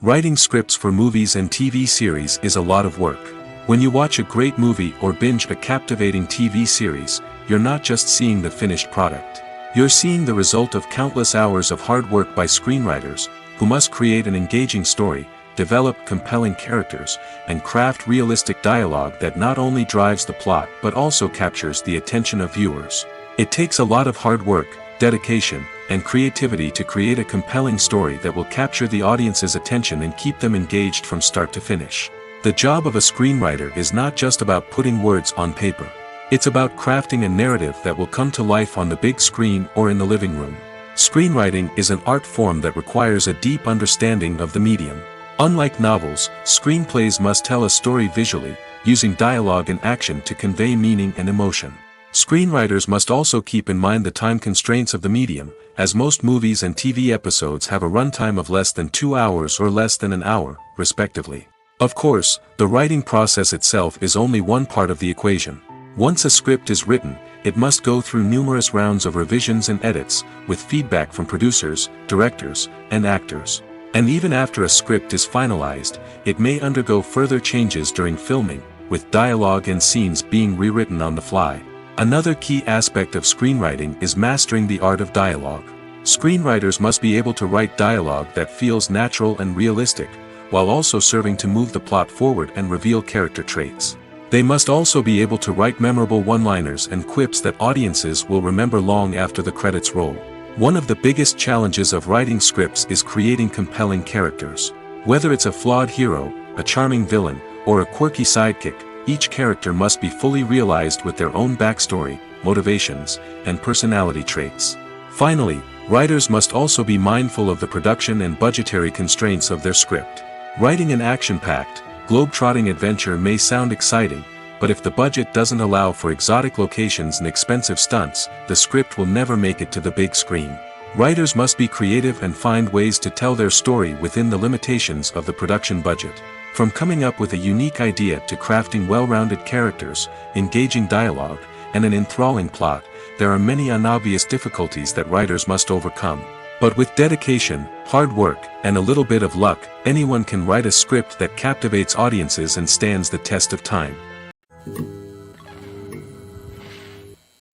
[SPEAKER 1] Writing scripts for movies and TV series is a lot of work. When you watch a great movie or binge a captivating TV series, you're not just seeing the finished product. You're seeing the result of countless hours of hard work by screenwriters, who must create an engaging story, develop compelling characters, and craft realistic dialogue that not only drives the plot but also captures the attention of viewers. It takes a lot of hard work, dedication, and creativity to create a compelling story that will capture the audience's attention and keep them engaged from start to finish. The job of a screenwriter is not just about putting words on paper. It's about crafting a narrative that will come to life on the big screen or in the living room. Screenwriting is an art form that requires a deep understanding of the medium. Unlike novels, screenplays must tell a story visually, using dialogue and action to convey meaning and emotion. Screenwriters must also keep in mind the time constraints of the medium, as most movies and TV episodes have a runtime of less than 2 hours or less than an hour, respectively. Of course, the writing process itself is only one part of the equation. Once a script is written, it must go through numerous rounds of revisions and edits, with feedback from producers, directors, and actors. And even after a script is finalized, it may undergo further changes during filming, with dialogue and scenes being rewritten on the fly. Another key aspect of screenwriting is mastering the art of dialogue. Screenwriters must be able to write dialogue that feels natural and realistic, while also serving to move the plot forward and reveal character traits. They must also be able to write memorable one-liners and quips that audiences will remember long after the credits roll. One of the biggest challenges of writing scripts is creating compelling characters. Whether it's a flawed hero, a charming villain, or a quirky sidekick, each character must be fully realized with their own backstory, motivations, and personality traits. Finally, writers must also be mindful of the production and budgetary constraints of their script. Writing an action-packed, globe-trotting adventure may sound exciting, but if the budget doesn't allow for exotic locations and expensive stunts, the script will never make it to the big screen. Writers must be creative and find ways to tell their story within the limitations of the production budget. From coming up with a unique idea to crafting well-rounded characters, engaging dialogue, and an enthralling plot, there are many unobvious difficulties that writers must overcome. But with dedication, hard work, and a little bit of luck, anyone can write a script that captivates audiences and stands the test of time.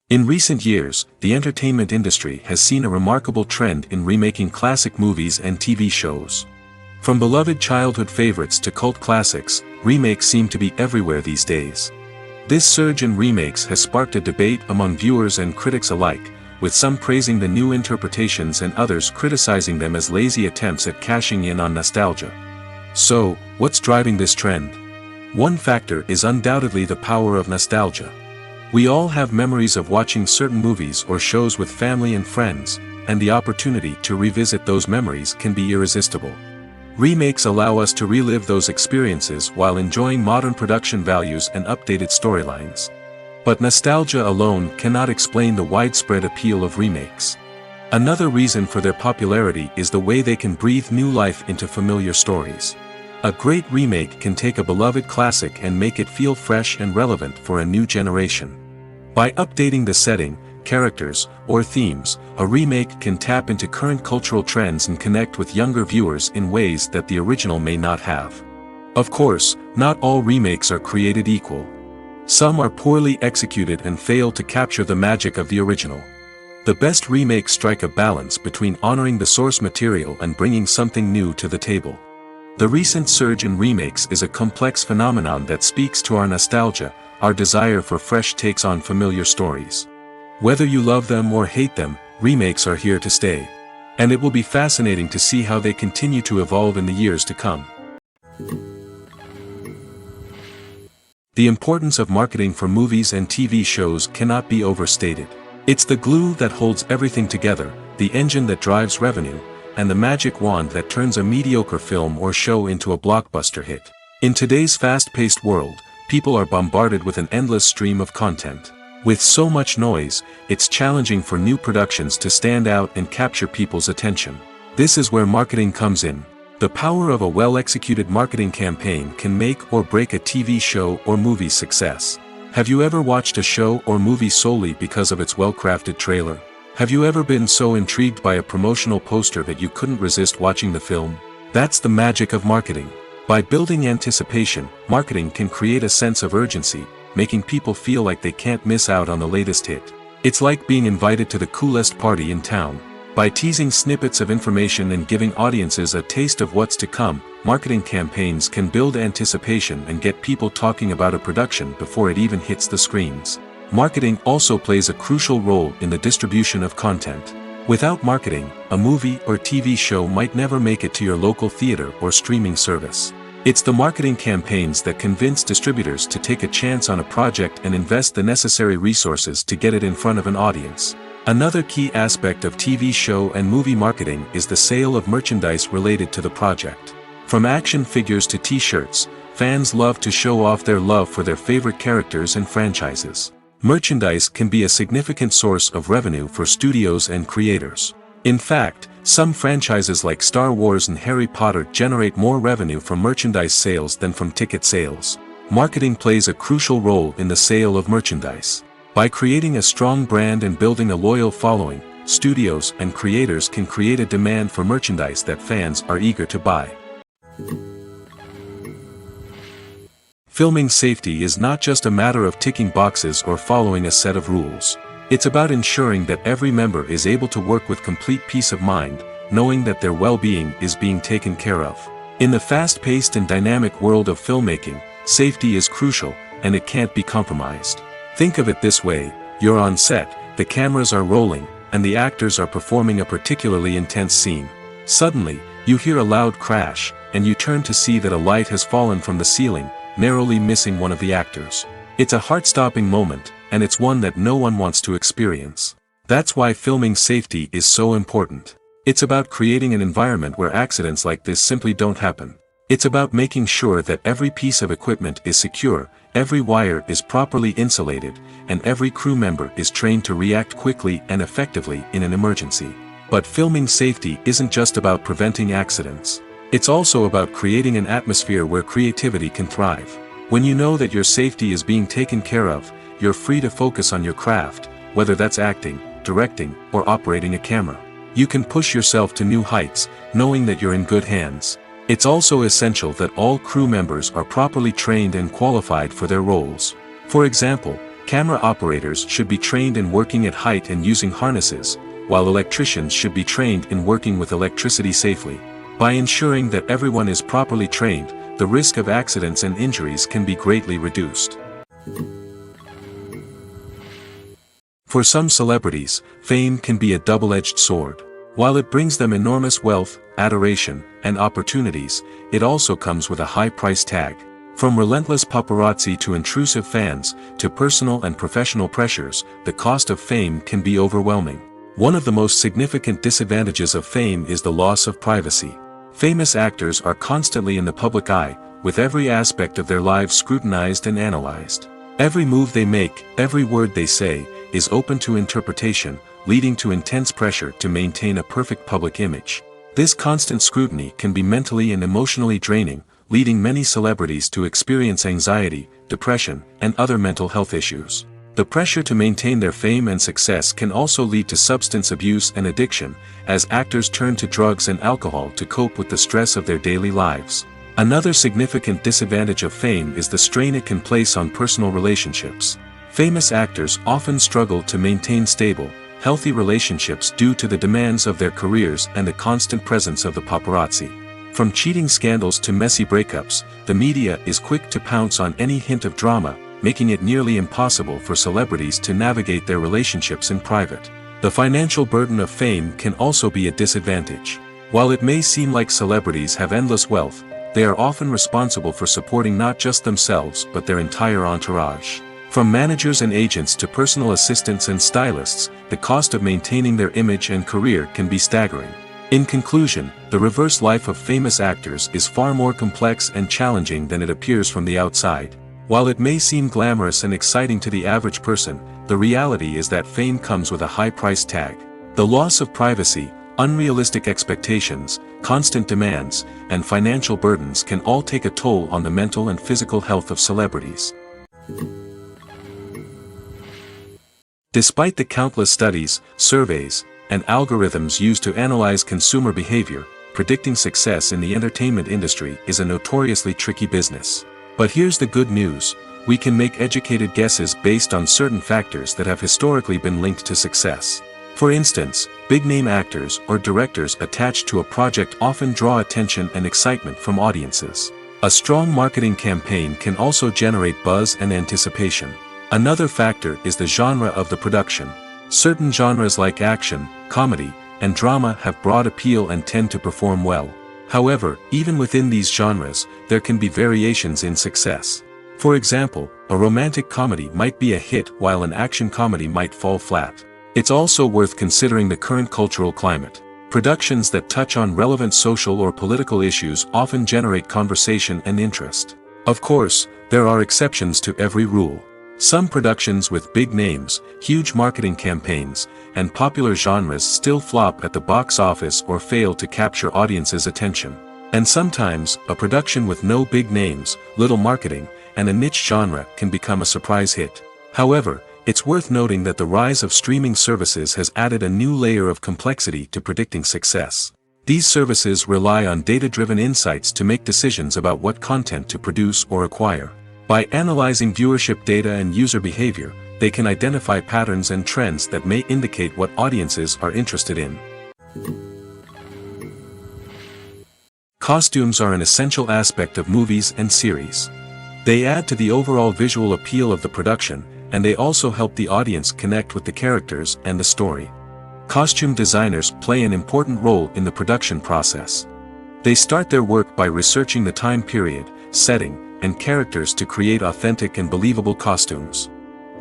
[SPEAKER 1] In recent years, the entertainment industry has seen a remarkable trend in remaking classic movies and TV shows. From beloved childhood favorites to cult classics, remakes seem to be everywhere these days. This surge in remakes has sparked a debate among viewers and critics alike, with some praising the new interpretations and others criticizing them as lazy attempts at cashing in on nostalgia. So, what's driving this trend? One factor is undoubtedly the power of nostalgia. We all have memories of watching certain movies or shows with family and friends, and the opportunity to revisit those memories can be irresistible. Remakes allow us to relive those experiences while enjoying modern production values and updated storylines. But nostalgia alone cannot explain the widespread appeal of remakes. Another reason for their popularity is the way they can breathe new life into familiar stories. A great remake can take a beloved classic and make it feel fresh and relevant for a new generation. By updating the setting, characters, or themes, a remake can tap into current cultural trends and connect with younger viewers in ways that the original may not have. Of course, not all remakes are created equal. Some are poorly executed and fail to capture the magic of the original. The best remakes strike a balance between honoring the source material and bringing something new to the table. The recent surge in remakes is a complex phenomenon that speaks to our nostalgia, our desire for fresh takes on familiar stories. Whether you love them or hate them, remakes are here to stay. And it will be fascinating to see how they continue to evolve in the years to come. The importance of marketing for movies and TV shows cannot be overstated. It's the glue that holds everything together, the engine that drives revenue, and the magic wand that turns a mediocre film or show into a blockbuster hit. In today's fast-paced world, people are bombarded with an endless stream of content. With so much noise, it's challenging for new productions to stand out and capture people's attention. This is where marketing comes in. The power of a well-executed marketing campaign can make or break a TV show or movie's success. Have you ever watched a show or movie solely because of its well-crafted trailer? Have you ever been so intrigued by a promotional poster that you couldn't resist watching the film? That's the magic of marketing. By building anticipation, marketing can create a sense of urgency, making people feel like they can't miss out on the latest hit. It's like being invited to the coolest party in town. By teasing snippets of information and giving audiences a taste of what's to come, marketing campaigns can build anticipation and get people talking about a production before it even hits the screens. Marketing also plays a crucial role in the distribution of content. Without marketing, a movie or TV show might never make it to your local theater or streaming service. It's the marketing campaigns that convince distributors to take a chance on a project and invest the necessary resources to get it in front of an audience. Another key aspect of TV show and movie marketing is the sale of merchandise related to the project. From action figures to t-shirts, fans love to show off their love for their favorite characters and franchises. Merchandise can be a significant source of revenue for studios and creators. In fact, some franchises like Star Wars and Harry Potter generate more revenue from merchandise sales than from ticket sales. Marketing plays a crucial role in the sale of merchandise. By creating a strong brand and building a loyal following, studios and creators can create a demand for merchandise that fans are eager to buy. Filming safety is not just a matter of ticking boxes or following a set of rules. It's about ensuring that every member is able to work with complete peace of mind, knowing that their well-being is being taken care of. In the fast-paced and dynamic world of filmmaking, safety is crucial, and it can't be compromised. Think of it this way: you're on set, the cameras are rolling, and the actors are performing a particularly intense scene. Suddenly, you hear a loud crash, and you turn to see that a light has fallen from the ceiling, narrowly missing one of the actors. It's a heart-stopping moment, and it's one that no one wants to experience. That's why filming safety is so important. It's about creating an environment where accidents like this simply don't happen. It's about making sure that every piece of equipment is secure, every wire is properly insulated, and every crew member is trained to react quickly and effectively in an emergency. But filming safety isn't just about preventing accidents. It's also about creating an atmosphere where creativity can thrive. When you know that your safety is being taken care of, you're free to focus on your craft, whether that's acting, directing, or operating a camera. You can push yourself to new heights, knowing that you're in good hands. It's also essential that all crew members are properly trained and qualified for their roles. For example, camera operators should be trained in working at height and using harnesses, while electricians should be trained in working with electricity safely. By ensuring that everyone is properly trained, the risk of accidents and injuries can be greatly reduced. For some celebrities, fame can be a double-edged sword. While it brings them enormous wealth, adoration, and opportunities, it also comes with a high price tag. From relentless paparazzi to intrusive fans, to personal and professional pressures, the cost of fame can be overwhelming. One of the most significant disadvantages of fame is the loss of privacy. Famous actors are constantly in the public eye, with every aspect of their lives scrutinized and analyzed. Every move they make, every word they say, is open to interpretation, leading to intense pressure to maintain a perfect public image. This constant scrutiny can be mentally and emotionally draining, leading many celebrities to experience anxiety, depression, and other mental health issues. The pressure to maintain their fame and success can also lead to substance abuse and addiction, as actors turn to drugs and alcohol to cope with the stress of their daily lives. Another significant disadvantage of fame is the strain it can place on personal relationships. Famous actors often struggle to maintain stable, healthy relationships due to the demands of their careers and the constant presence of the paparazzi. From cheating scandals to messy breakups, the media is quick to pounce on any hint of drama, making it nearly impossible for celebrities to navigate their relationships in private. The financial burden of fame can also be a disadvantage. While it may seem like celebrities have endless wealth, they are often responsible for supporting not just themselves but their entire entourage. From managers and agents to personal assistants and stylists, the cost of maintaining their image and career can be staggering. In conclusion, the reverse life of famous actors is far more complex and challenging than it appears from the outside. While it may seem glamorous and exciting to the average person, the reality is that fame comes with a high price tag. The loss of privacy, unrealistic expectations, constant demands, and financial burdens can all take a toll on the mental and physical health of celebrities. Despite the countless studies, surveys, and algorithms used to analyze consumer behavior, predicting success in the entertainment industry is a notoriously tricky business. But here's the good news: we can make educated guesses based on certain factors that have historically been linked to success. For instance, big-name actors or directors attached to a project often draw attention and excitement from audiences. A strong marketing campaign can also generate buzz and anticipation. Another factor is the genre of the production. Certain genres like action, comedy, and drama have broad appeal and tend to perform well. However, even within these genres, there can be variations in success. For example, a romantic comedy might be a hit while an action comedy might fall flat. It's also worth considering the current cultural climate. Productions that touch on relevant social or political issues often generate conversation and interest. Of course, there are exceptions to every rule. Some productions with big names, huge marketing campaigns, and popular genres still flop at the box office or fail to capture audiences' attention. And sometimes, a production with no big names, little marketing, and a niche genre can become a surprise hit. However, it's worth noting that the rise of streaming services has added a new layer of complexity to predicting success. These services rely on data-driven insights to make decisions about what content to produce or acquire. By analyzing viewership data and user behavior, they can identify patterns and trends that may indicate what audiences are interested in. Costumes are an essential aspect of movies and series. They add to the overall visual appeal of the production, and they also help the audience connect with the characters and the story. Costume designers play an important role in the production process. They start their work by researching the time period, setting, and characters to create authentic and believable costumes.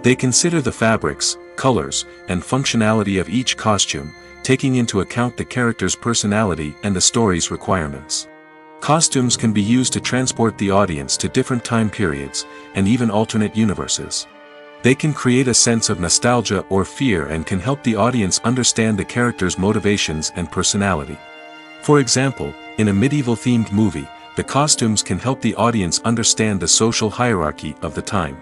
[SPEAKER 1] They consider the fabrics, colors, and functionality of each costume, taking into account the character's personality and the story's requirements. Costumes can be used to transport the audience to different time periods, and even alternate universes. They can create a sense of nostalgia or fear and can help the audience understand the character's motivations and personality. For example, in a medieval-themed movie, the costumes can help the audience understand the social hierarchy of the time.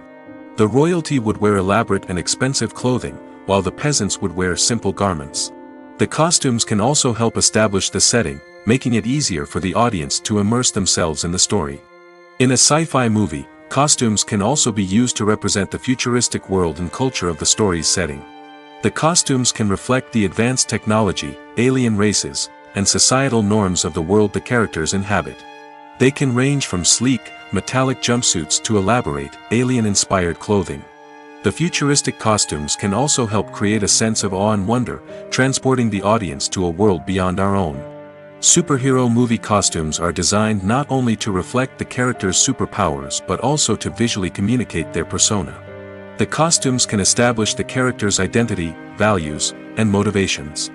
[SPEAKER 1] The royalty would wear elaborate and expensive clothing, while the peasants would wear simple garments. The costumes can also help establish the setting, making it easier for the audience to immerse themselves in the story. In a sci-fi movie, costumes can also be used to represent the futuristic world and culture of the story's setting. The costumes can reflect the advanced technology, alien races, and societal norms of the world the characters inhabit. They can range from sleek, metallic jumpsuits to elaborate, alien-inspired clothing. The futuristic costumes can also help create a sense of awe and wonder, transporting the audience to a world beyond our own. Superhero movie costumes are designed not only to reflect the character's superpowers but also to visually communicate their persona. The costumes can establish the character's identity, values, and motivations.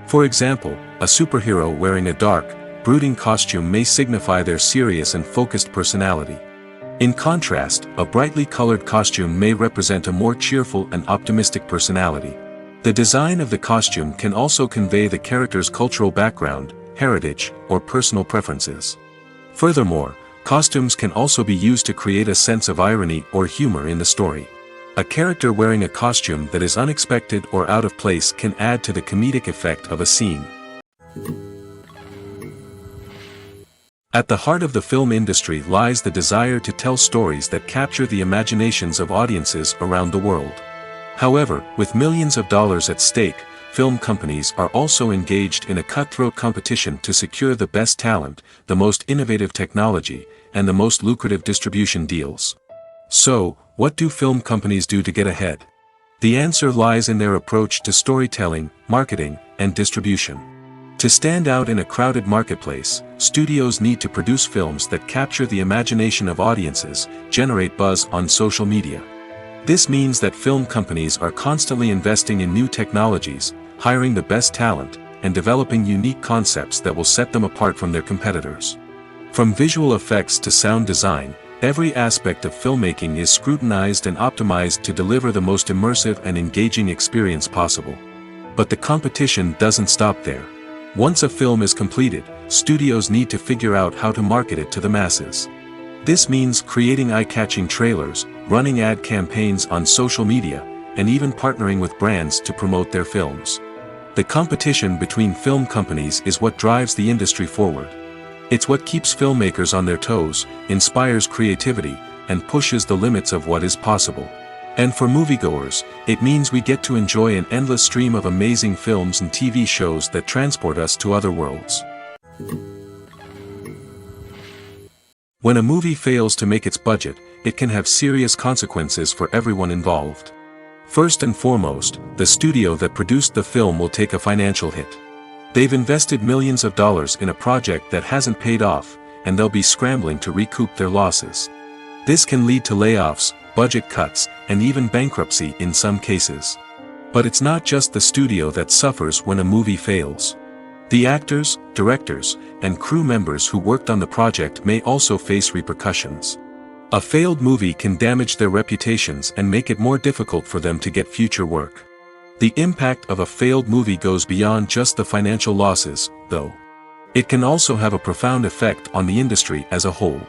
[SPEAKER 1] For example, a superhero wearing a dark, brooding costume may signify their serious and focused personality. In contrast, a brightly colored costume may represent a more cheerful and optimistic personality. The design of the costume can also convey the character's cultural background, heritage, or personal preferences. Furthermore, costumes can also be used to create a sense of irony or humor in the story. A character wearing a costume that is unexpected or out of place can add to the comedic effect of a scene. At the heart of the film industry lies the desire to tell stories that capture the imaginations of audiences around the world. However, with millions of dollars at stake, film companies are also engaged in a cutthroat competition to secure the best talent, the most innovative technology, and the most lucrative distribution deals. So, what do film companies do to get ahead? The answer lies in their approach to storytelling, marketing, and distribution. To stand out in a crowded marketplace, studios need to produce films that capture the imagination of audiences, generate buzz on social media. This means that film companies are constantly investing in new technologies, hiring the best talent, and developing unique concepts that will set them apart from their competitors. From visual effects to sound design, every aspect of filmmaking is scrutinized and optimized to deliver the most immersive and engaging experience possible. But the competition doesn't stop there. Once a film is completed, studios need to figure out how to market it to the masses. This means creating eye-catching trailers, running ad campaigns on social media, and even partnering with brands to promote their films. The competition between film companies is what drives the industry forward. It's what keeps filmmakers on their toes, inspires creativity, and pushes the limits of what is possible. And for moviegoers, it means we get to enjoy an endless stream of amazing films and TV shows that transport us to other worlds. When a movie fails to make its budget, it can have serious consequences for everyone involved. First and foremost, the studio that produced the film will take a financial hit. They've invested millions of dollars in a project that hasn't paid off, and they'll be scrambling to recoup their losses. This can lead to layoffs, budget cuts, and even bankruptcy in some cases. But it's not just the studio that suffers when a movie fails. The actors, directors, and crew members who worked on the project may also face repercussions. A failed movie can damage their reputations and make it more difficult for them to get future work. The impact of a failed movie goes beyond just the financial losses, though. It can also have a profound effect on the industry as a whole.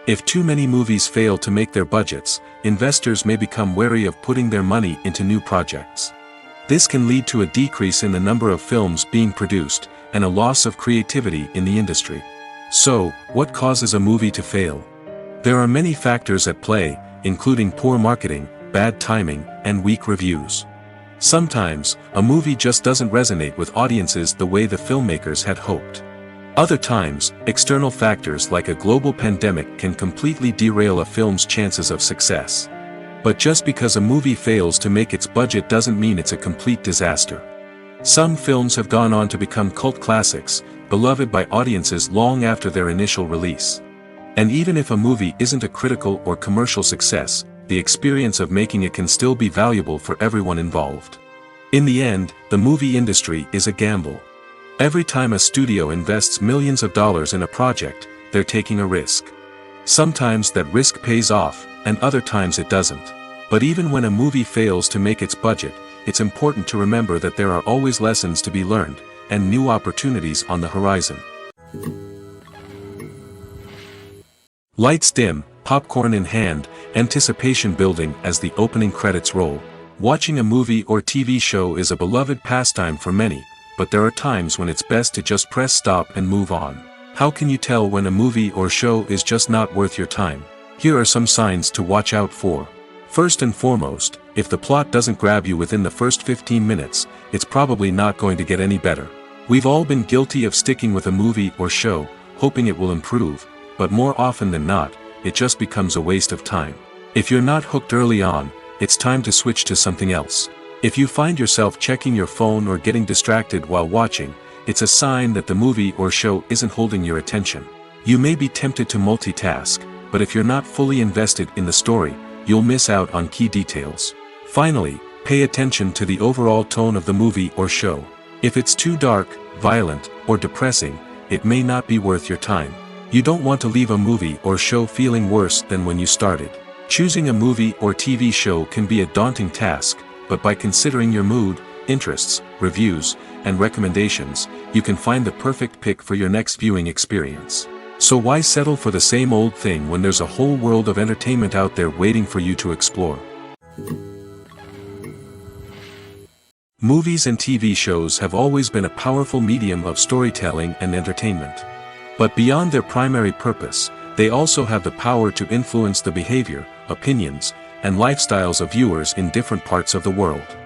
[SPEAKER 1] If too many movies fail to make their budgets, investors may become wary of putting their money into new projects. This can lead to a decrease in the number of films being produced, and a loss of creativity in the industry. So, what causes a movie to fail? There are many factors at play, including poor marketing, bad timing, and weak reviews. Sometimes, a movie just doesn't resonate with audiences the way the filmmakers had hoped. Other times, external factors like a global pandemic can completely derail a film's chances of success. But just because a movie fails to make its budget doesn't mean it's a complete disaster. Some films have gone on to become cult classics, beloved by audiences long after their initial release. And even if a movie isn't a critical or commercial success, the experience of making it can still be valuable for everyone involved. In the end, the movie industry is a gamble. Every time a studio invests millions of dollars in a project, they're taking a risk. Sometimes that risk pays off, and other times it doesn't. But even when a movie fails to make its budget, it's important to remember that there are always lessons to be learned, and new opportunities on the horizon. Lights dim, popcorn in hand, anticipation building as the opening credits roll. Watching a movie or TV show is a beloved pastime for many, but there are times when it's best to just press stop and move on. How can you tell when a movie or show is just not worth your time? Here are some signs to watch out for. First and foremost, if the plot doesn't grab you within the first 15 minutes, it's probably not going to get any better. We've all been guilty of sticking with a movie or show, hoping it will improve, but more often than not, it just becomes a waste of time. If you're not hooked early on, it's time to switch to something else. If you find yourself checking your phone or getting distracted while watching, it's a sign that the movie or show isn't holding your attention. You may be tempted to multitask, but if you're not fully invested in the story, you'll miss out on key details. Finally, pay attention to the overall tone of the movie or show. If it's too dark, violent, or depressing, it may not be worth your time. You don't want to leave a movie or show feeling worse than when you started. Choosing a movie or TV show can be a daunting task, but by considering your mood, interests, reviews, and recommendations, you can find the perfect pick for your next viewing experience. So why settle for the same old thing when there's a whole world of entertainment out there waiting for you to explore? Movies and TV shows have always been a powerful medium of storytelling and entertainment. But beyond their primary purpose, they also have the power to influence the behavior, opinions, and lifestyles of viewers in different parts of the world.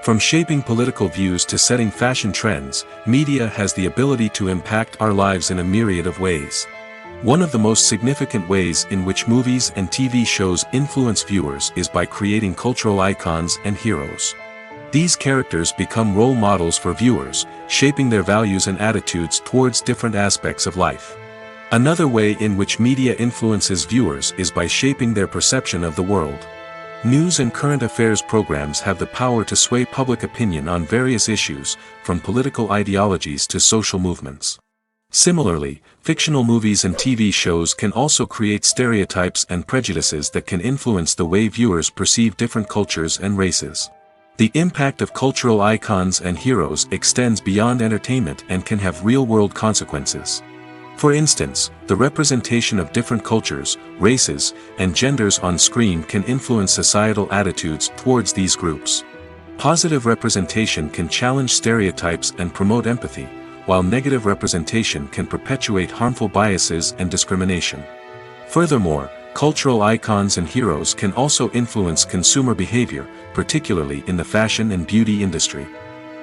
[SPEAKER 1] From shaping political views to setting fashion trends, media has the ability to impact our lives in a myriad of ways. One of the most significant ways in which movies and TV shows influence viewers is by creating cultural icons and heroes. These characters become role models for viewers, shaping their values and attitudes towards different aspects of life. Another way in which media influences viewers is by shaping their perception of the world. News and current affairs programs have the power to sway public opinion on various issues, from political ideologies to social movements. Similarly, fictional movies and TV shows can also create stereotypes and prejudices that can influence the way viewers perceive different cultures and races. The impact of cultural icons and heroes extends beyond entertainment and can have real-world consequences. For instance, the representation of different cultures, races, and genders on screen can influence societal attitudes towards these groups. Positive representation can challenge stereotypes and promote empathy, while negative representation can perpetuate harmful biases and discrimination. Furthermore, cultural icons and heroes can also influence consumer behavior, particularly in the fashion and beauty industry.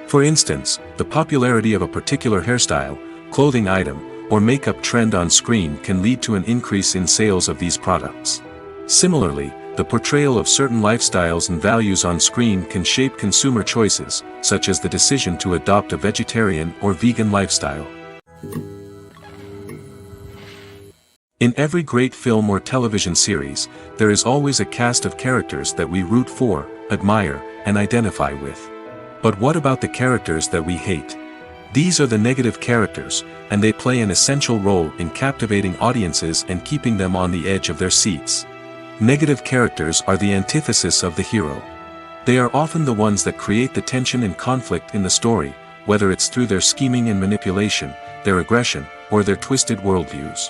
[SPEAKER 1] For instance, the popularity of a particular hairstyle, clothing item, or makeup trend on screen can lead to an increase in sales of these products. Similarly, the portrayal of certain lifestyles and values on screen can shape consumer choices, such as the decision to adopt a vegetarian or vegan lifestyle. In every great film or television series, there is always a cast of characters that we root for, admire, and identify with. But what about the characters that we hate? These are the negative characters, and they play an essential role in captivating audiences and keeping them on the edge of their seats. Negative characters are the antithesis of the hero. They are often the ones that create the tension and conflict in the story, whether it's through their scheming and manipulation, their aggression, or their twisted worldviews.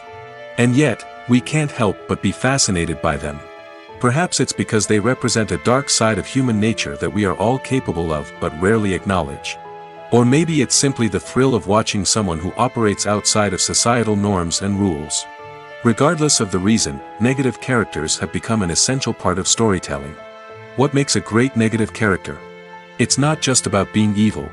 [SPEAKER 1] And yet, we can't help but be fascinated by them. Perhaps it's because they represent a dark side of human nature that we are all capable of but rarely acknowledge. Or maybe it's simply the thrill of watching someone who operates outside of societal norms and rules. Regardless of the reason, negative characters have become an essential part of storytelling. What makes a great negative character? It's not just about being evil.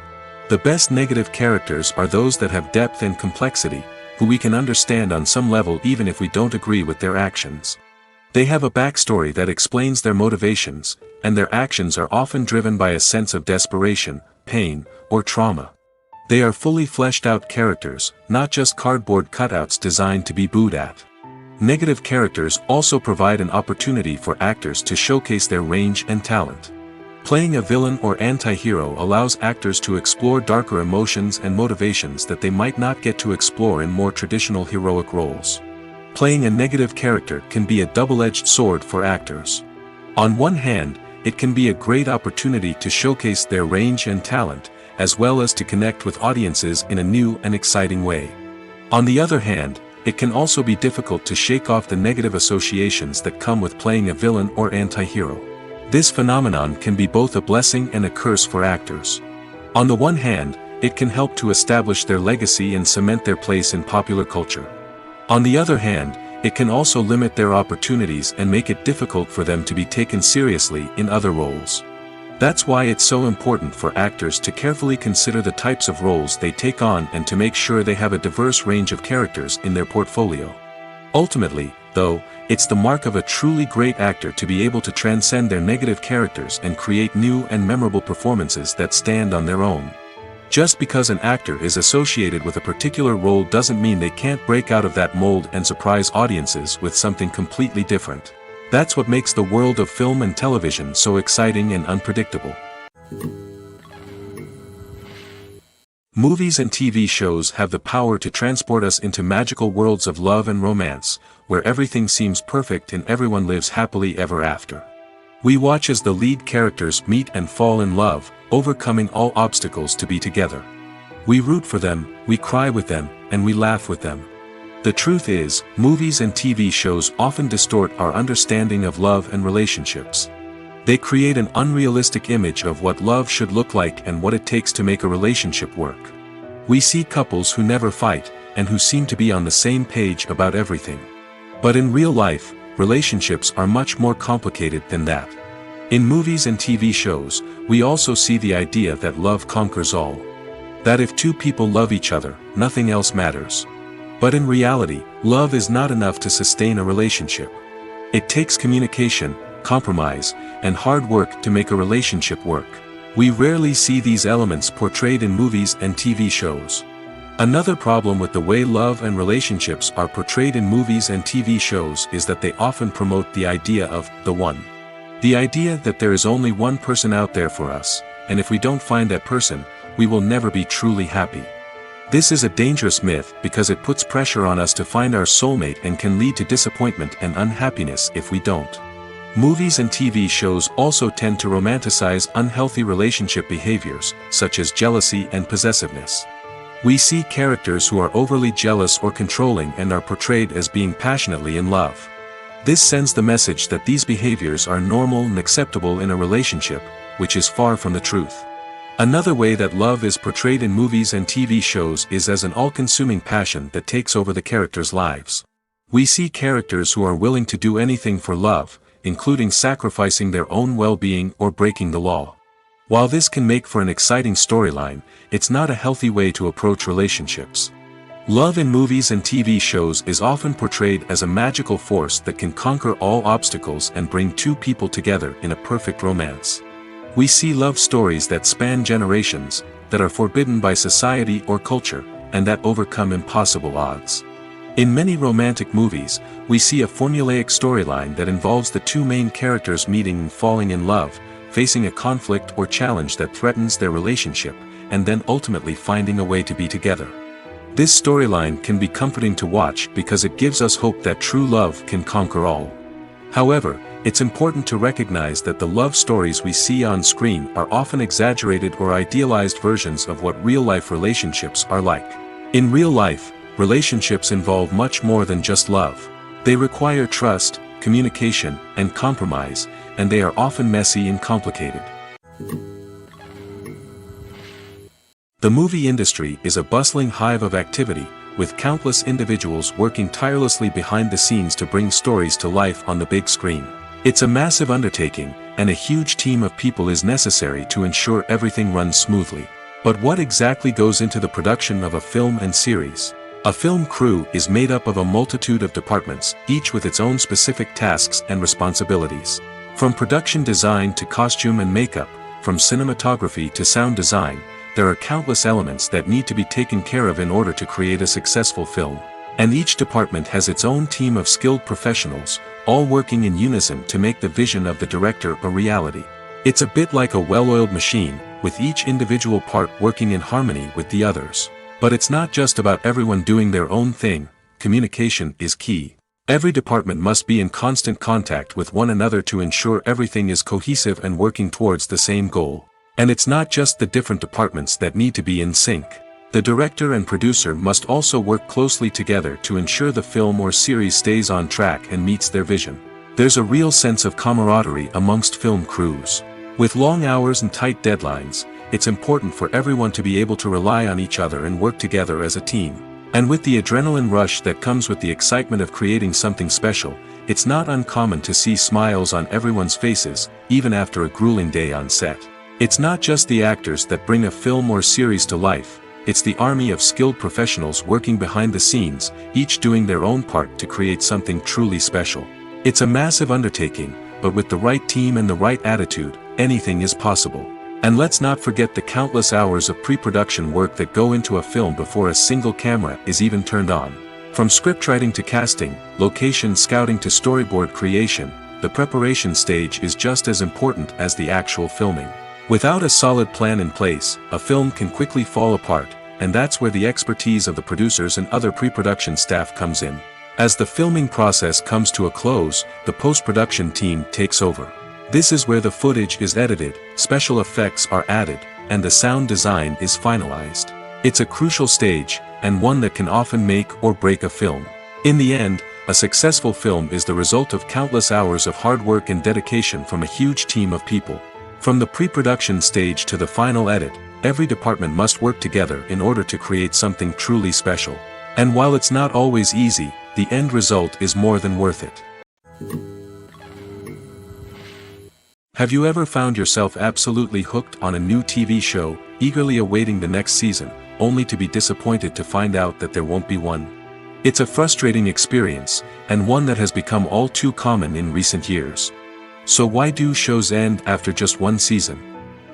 [SPEAKER 1] The best negative characters are those that have depth and complexity, who we can understand on some level even if we don't agree with their actions. They have a backstory that explains their motivations, and their actions are often driven by a sense of desperation, pain, or trauma. They are fully fleshed out characters, not just cardboard cutouts designed to be booed at. Negative characters also provide an opportunity for actors to showcase their range and talent. Playing a villain or anti-hero allows actors to explore darker emotions and motivations that they might not get to explore in more traditional heroic roles. Playing a negative character can be a double-edged sword for actors. On one hand, it can be a great opportunity to showcase their range and talent, as well as to connect with audiences in a new and exciting way. On the other hand, it can also be difficult to shake off the negative associations that come with playing a villain or anti-hero. This phenomenon can be both a blessing and a curse for actors. On the one hand, it can help to establish their legacy and cement their place in popular culture. On the other hand, it can also limit their opportunities and make it difficult for them to be taken seriously in other roles. That's why it's so important for actors to carefully consider the types of roles they take on and to make sure they have a diverse range of characters in their portfolio. Ultimately, though, it's the mark of a truly great actor to be able to transcend their negative characters and create new and memorable performances that stand on their own. Just because an actor is associated with a particular role doesn't mean they can't break out of that mold and surprise audiences with something completely different. That's what makes the world of film and television so exciting and unpredictable. Movies and TV shows have the power to transport us into magical worlds of love and romance, where everything seems perfect and everyone lives happily ever after. We watch as the lead characters meet and fall in love, overcoming all obstacles to be together. We root for them, we cry with them, and we laugh with them. The truth is, movies and TV shows often distort our understanding of love and relationships. They create an unrealistic image of what love should look like and what it takes to make a relationship work. We see couples who never fight, and who seem to be on the same page about everything. But in real life, relationships are much more complicated than that. In movies and TV shows, we also see the idea that love conquers all. That if two people love each other, nothing else matters. But in reality, love is not enough to sustain a relationship. It takes communication, compromise, and hard work to make a relationship work. We rarely see these elements portrayed in movies and TV shows. Another problem with the way love and relationships are portrayed in movies and TV shows is that they often promote the idea of the one. The idea that there is only one person out there for us, and if we don't find that person, we will never be truly happy. This is a dangerous myth because it puts pressure on us to find our soulmate and can lead to disappointment and unhappiness if we don't. Movies and TV shows also tend to romanticize unhealthy relationship behaviors, such as jealousy and possessiveness. We see characters who are overly jealous or controlling and are portrayed as being passionately in love. This sends the message that these behaviors are normal and acceptable in a relationship, which is far from the truth. Another way that love is portrayed in movies and TV shows is as an all-consuming passion that takes over the characters' lives. We see characters who are willing to do anything for love, including sacrificing their own well-being or breaking the law. While this can make for an exciting storyline, it's not a healthy way to approach relationships. Love in movies and TV shows is often portrayed as a magical force that can conquer all obstacles and bring two people together in a perfect romance. We see love stories that span generations, that are forbidden by society or culture, and that overcome impossible odds. In many romantic movies, we see a formulaic storyline that involves the two main characters meeting and falling in love, facing a conflict or challenge that threatens their relationship, and then ultimately finding a way to be together. This storyline can be comforting to watch because it gives us hope that true love can conquer all. However, it's important to recognize that the love stories we see on screen are often exaggerated or idealized versions of what real-life relationships are like. In real life, relationships involve much more than just love. They require trust, communication, and compromise, and they are often messy and complicated. The movie industry is a bustling hive of activity, with countless individuals working tirelessly behind the scenes to bring stories to life on the big screen. It's a massive undertaking, and a huge team of people is necessary to ensure everything runs smoothly. But what exactly goes into the production of a film and series? A film crew is made up of a multitude of departments, each with its own specific tasks and responsibilities. From production design to costume and makeup, from cinematography to sound design, there are countless elements that need to be taken care of in order to create a successful film. And each department has its own team of skilled professionals, all working in unison to make the vision of the director a reality. It's a bit like a well-oiled machine, with each individual part working in harmony with the others. But it's not just about everyone doing their own thing. Communication is key. Every department must be in constant contact with one another to ensure everything is cohesive and working towards the same goal. And it's not just the different departments that need to be in sync. The director and producer must also work closely together to ensure the film or series stays on track and meets their vision. There's a real sense of camaraderie amongst film crews. With long hours and tight deadlines, it's important for everyone to be able to rely on each other and work together as a team. And with the adrenaline rush that comes with the excitement of creating something special, it's not uncommon to see smiles on everyone's faces, even after a grueling day on set. It's not just the actors that bring a film or series to life, it's the army of skilled professionals working behind the scenes, each doing their own part to create something truly special. It's a massive undertaking, but with the right team and the right attitude, anything is possible. And let's not forget the countless hours of pre-production work that go into a film before a single camera is even turned on. From scriptwriting to casting, location scouting to storyboard creation, the preparation stage is just as important as the actual filming. Without a solid plan in place, a film can quickly fall apart, and that's where the expertise of the producers and other pre-production staff comes in. As the filming process comes to a close, the post-production team takes over. This is where the footage is edited, special effects are added, and the sound design is finalized. It's a crucial stage, and one that can often make or break a film. In the end, a successful film is the result of countless hours of hard work and dedication from a huge team of people. From the pre-production stage to the final edit, every department must work together in order to create something truly special. And while it's not always easy, the end result is more than worth it. Have you ever found yourself absolutely hooked on a new TV show, eagerly awaiting the next season, only to be disappointed to find out that there won't be one? It's a frustrating experience, and one that has become all too common in recent years. So why do shows end after just one season?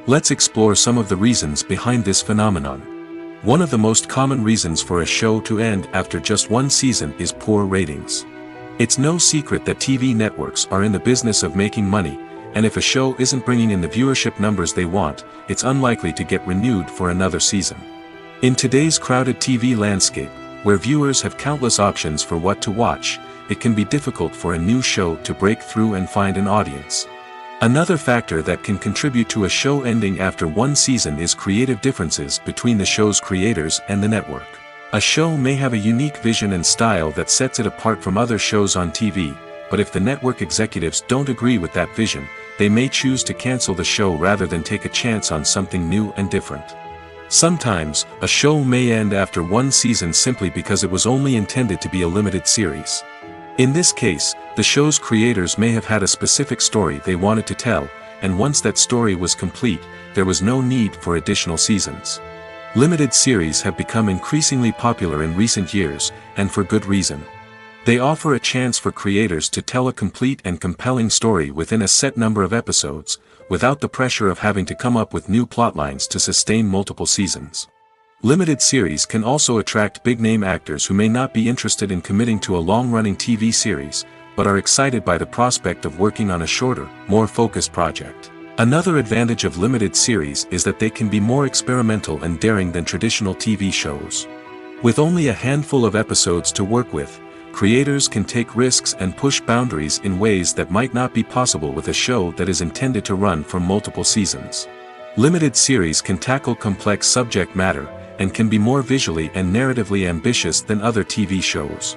[SPEAKER 1] Let's explore some of the reasons behind this phenomenon. One of the most common reasons for a show to end after just one season is poor ratings. It's no secret that TV networks are in the business of making money, and if a show isn't bringing in the viewership numbers they want, it's unlikely to get renewed for another season. In today's crowded TV landscape, where viewers have countless options for what to watch, it can be difficult for a new show to break through and find an audience. Another factor that can contribute to a show ending after one season is creative differences between the show's creators and the network. A show may have a unique vision and style that sets it apart from other shows on TV, but if the network executives don't agree with that vision, they may choose to cancel the show rather than take a chance on something new and different. Sometimes, a show may end after one season simply because it was only intended to be a limited series. In this case, the show's creators may have had a specific story they wanted to tell, and once that story was complete, there was no need for additional seasons. Limited series have become increasingly popular in recent years, and for good reason. They offer a chance for creators to tell a complete and compelling story within a set number of episodes, without the pressure of having to come up with new plotlines to sustain multiple seasons. Limited series can also attract big-name actors who may not be interested in committing to a long-running TV series, but are excited by the prospect of working on a shorter, more focused project. Another advantage of limited series is that they can be more experimental and daring than traditional TV shows. With only a handful of episodes to work with, creators can take risks and push boundaries in ways that might not be possible with a show that is intended to run for multiple seasons. Limited series can tackle complex subject matter, and can be more visually and narratively ambitious than other TV shows.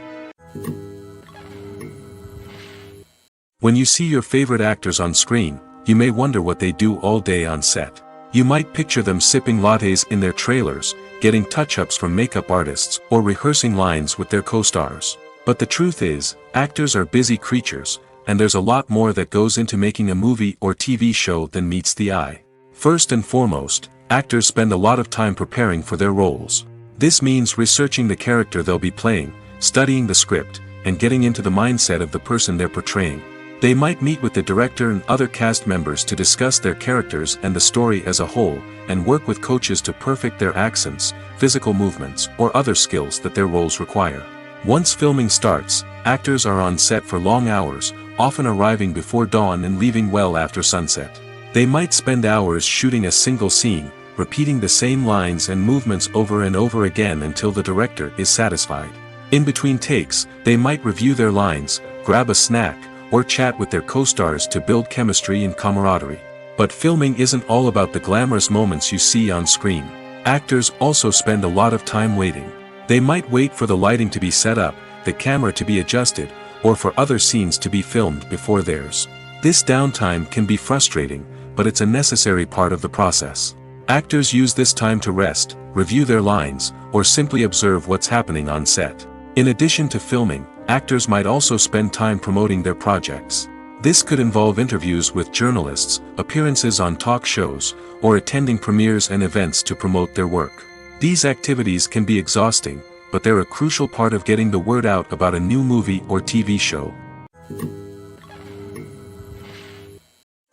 [SPEAKER 1] When you see your favorite actors on screen, you may wonder what they do all day on set. You might picture them sipping lattes in their trailers, getting touch-ups from makeup artists, or rehearsing lines with their co-stars. But the truth is, actors are busy creatures, and there's a lot more that goes into making a movie or TV show than meets the eye. First and foremost, actors spend a lot of time preparing for their roles. This means researching the character they'll be playing, studying the script, and getting into the mindset of the person they're portraying. They might meet with the director and other cast members to discuss their characters and the story as a whole, and work with coaches to perfect their accents, physical movements, or other skills that their roles require. Once filming starts, actors are on set for long hours, often arriving before dawn and leaving well after sunset. They might spend hours shooting a single scene, repeating the same lines and movements over and over again until the director is satisfied. In between takes, they might review their lines, grab a snack, or chat with their co-stars to build chemistry and camaraderie. But filming isn't all about the glamorous moments you see on screen. Actors also spend a lot of time waiting. They might wait for the lighting to be set up, the camera to be adjusted, or for other scenes to be filmed before theirs. This downtime can be frustrating, but it's a necessary part of the process. Actors use this time to rest, review their lines, or simply observe what's happening on set. In addition to filming, actors might also spend time promoting their projects. This could involve interviews with journalists, appearances on talk shows, or attending premieres and events to promote their work. These activities can be exhausting, but they're a crucial part of getting the word out about a new movie or TV show.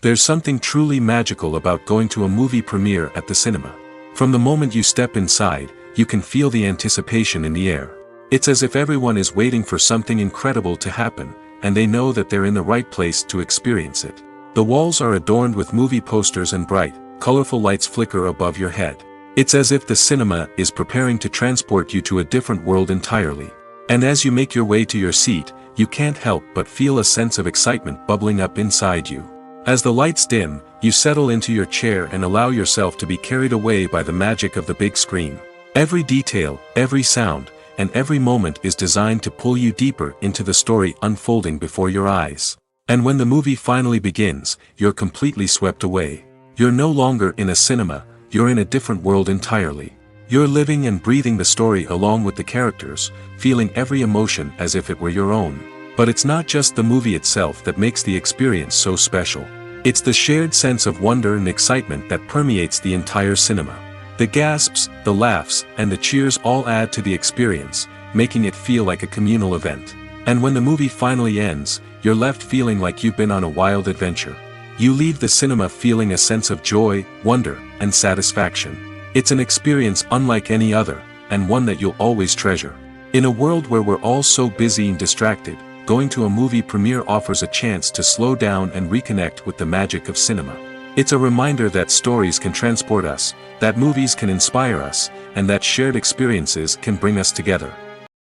[SPEAKER 1] There's something truly magical about going to a movie premiere at the cinema. From the moment you step inside, you can feel the anticipation in the air. It's as if everyone is waiting for something incredible to happen, and they know that they're in the right place to experience it. The walls are adorned with movie posters and bright, colorful lights flicker above your head. It's as if the cinema is preparing to transport you to a different world entirely. And as you make your way to your seat, you can't help but feel a sense of excitement bubbling up inside you. As the lights dim, you settle into your chair and allow yourself to be carried away by the magic of the big screen. Every detail, every sound, and every moment is designed to pull you deeper into the story unfolding before your eyes. And when the movie finally begins, you're completely swept away. You're no longer in a cinema, you're in a different world entirely. You're living and breathing the story along with the characters, feeling every emotion as if it were your own. But it's not just the movie itself that makes the experience so special. It's the shared sense of wonder and excitement that permeates the entire cinema. The gasps, the laughs, and the cheers all add to the experience, making it feel like a communal event. And when the movie finally ends, you're left feeling like you've been on a wild adventure. You leave the cinema feeling a sense of joy, wonder, and satisfaction. It's an experience unlike any other, and one that you'll always treasure. In a world where we're all so busy and distracted, going to a movie premiere offers a chance to slow down and reconnect with the magic of cinema. It's a reminder that stories can transport us, that movies can inspire us, and that shared experiences can bring us together.